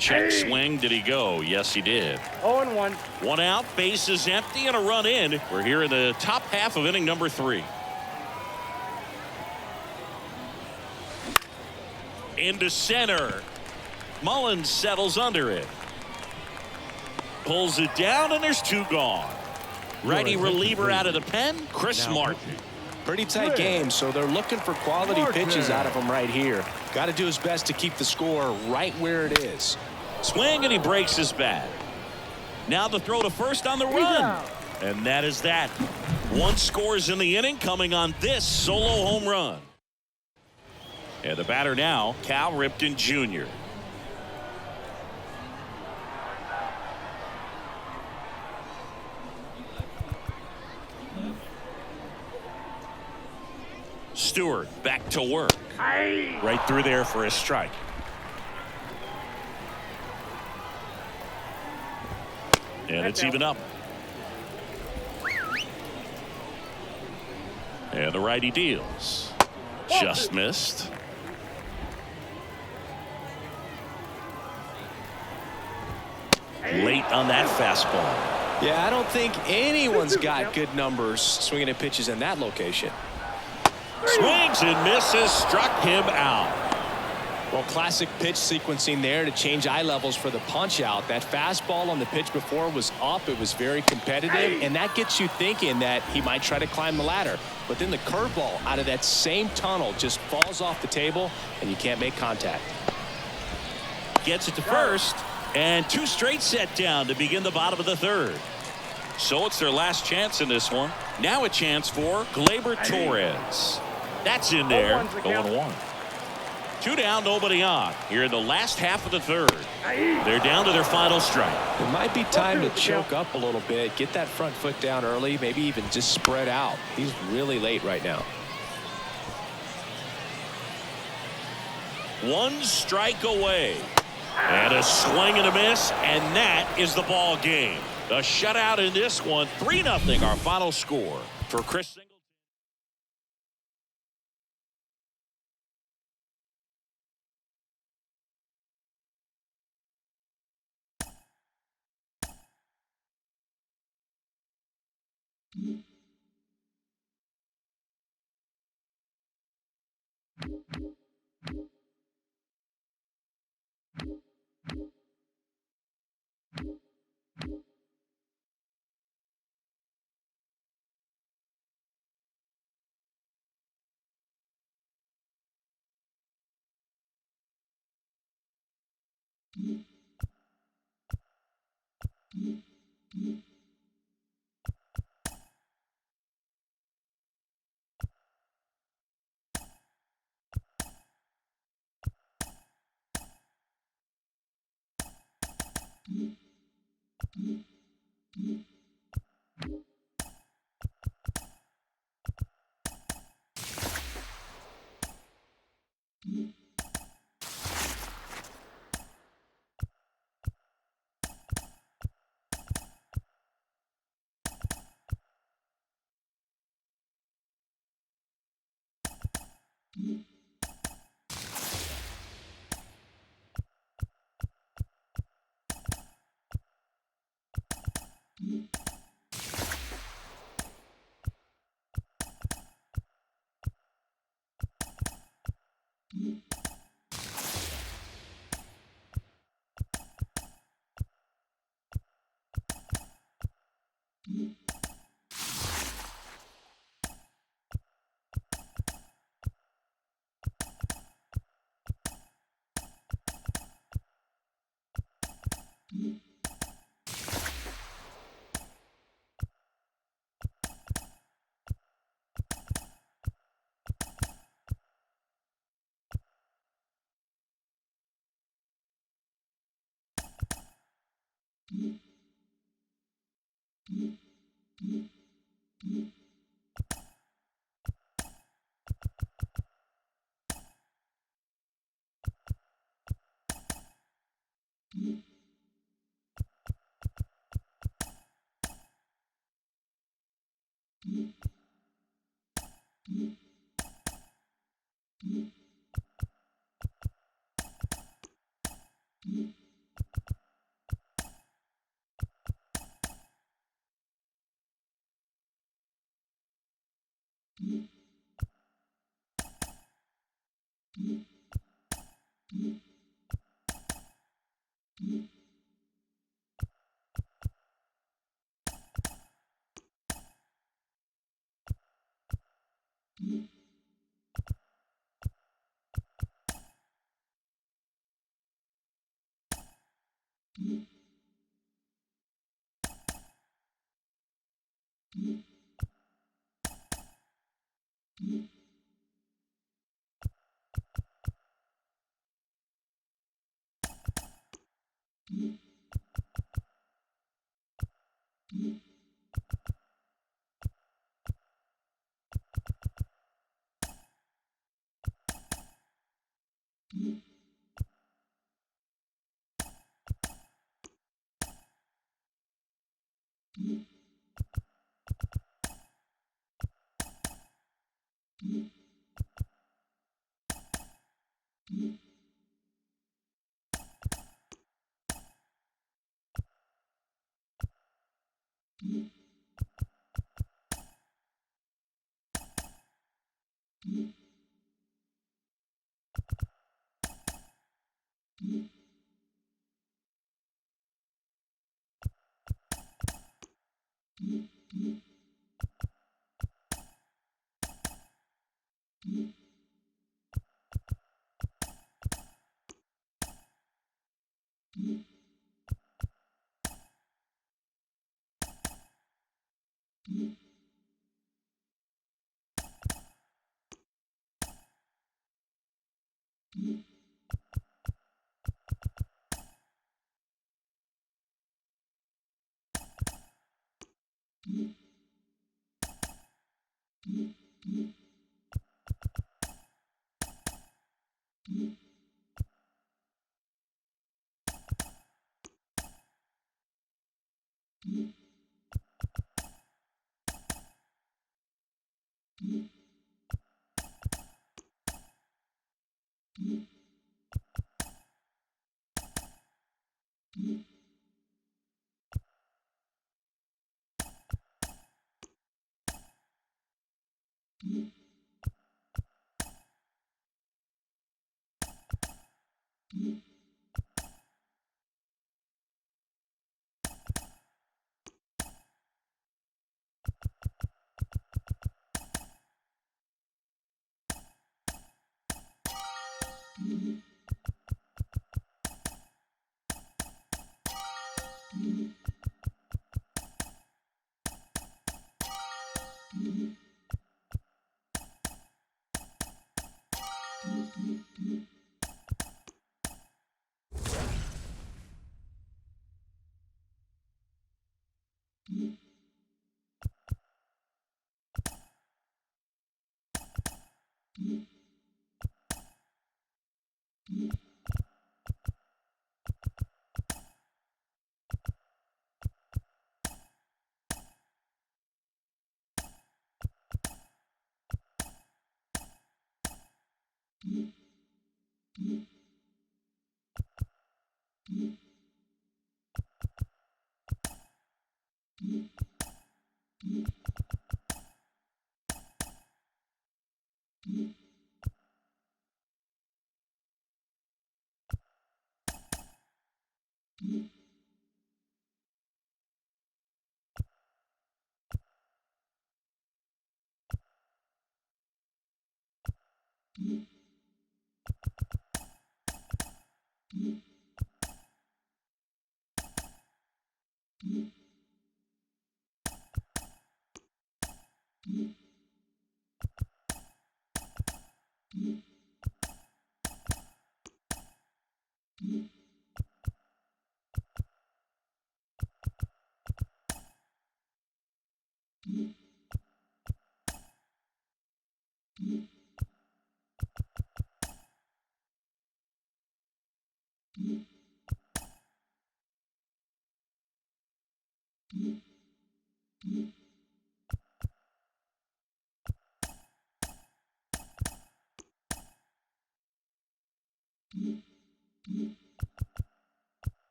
Check swing. Did he go? Yes, he did. 0-1. One out, base is empty, and a run in. We're here in the top half of inning number 3. Into center. Mullins settles under it. Pulls it down, and there's 2 gone. Righty reliever out of the pen, Chris Martin. Pretty tight game, so they're looking for quality pitches out of him right here. Got to do his best to keep the score right where it is. Swing, and he breaks his bat. Now the throw to first on the run. And that is that. 1 scores in the inning coming on this solo home run. And the batter now, Cal Ripken Jr. Stewart back to work. Right through there for a strike. And it's even up. And the righty deals. Just missed. Late on that fastball. Yeah, I don't think anyone's got good numbers swinging at pitches in that location. Swings and misses, struck him out. Well, classic pitch sequencing there to change eye levels for the punch out. That fastball on the pitch before was up. It was very competitive, and that gets you thinking that he might try to climb the ladder. But then the curveball out of that same tunnel just falls off the table, and you can't make contact. Gets it to first, and 2 straight set down to begin the bottom of the 3rd. So it's their last chance in this one. Now a chance for Gleyber Torres. That's in there. 0-1. 2 down, nobody on. Here in the last half of the 3rd. They're down to their final strike. It might be time to choke up a little bit, get that front foot down early, maybe even just spread out. He's really late right now. 1 strike away. And a swing and a miss, and that is the ball game. A shutout in this one, 3-0 our final score for Chris Singleton.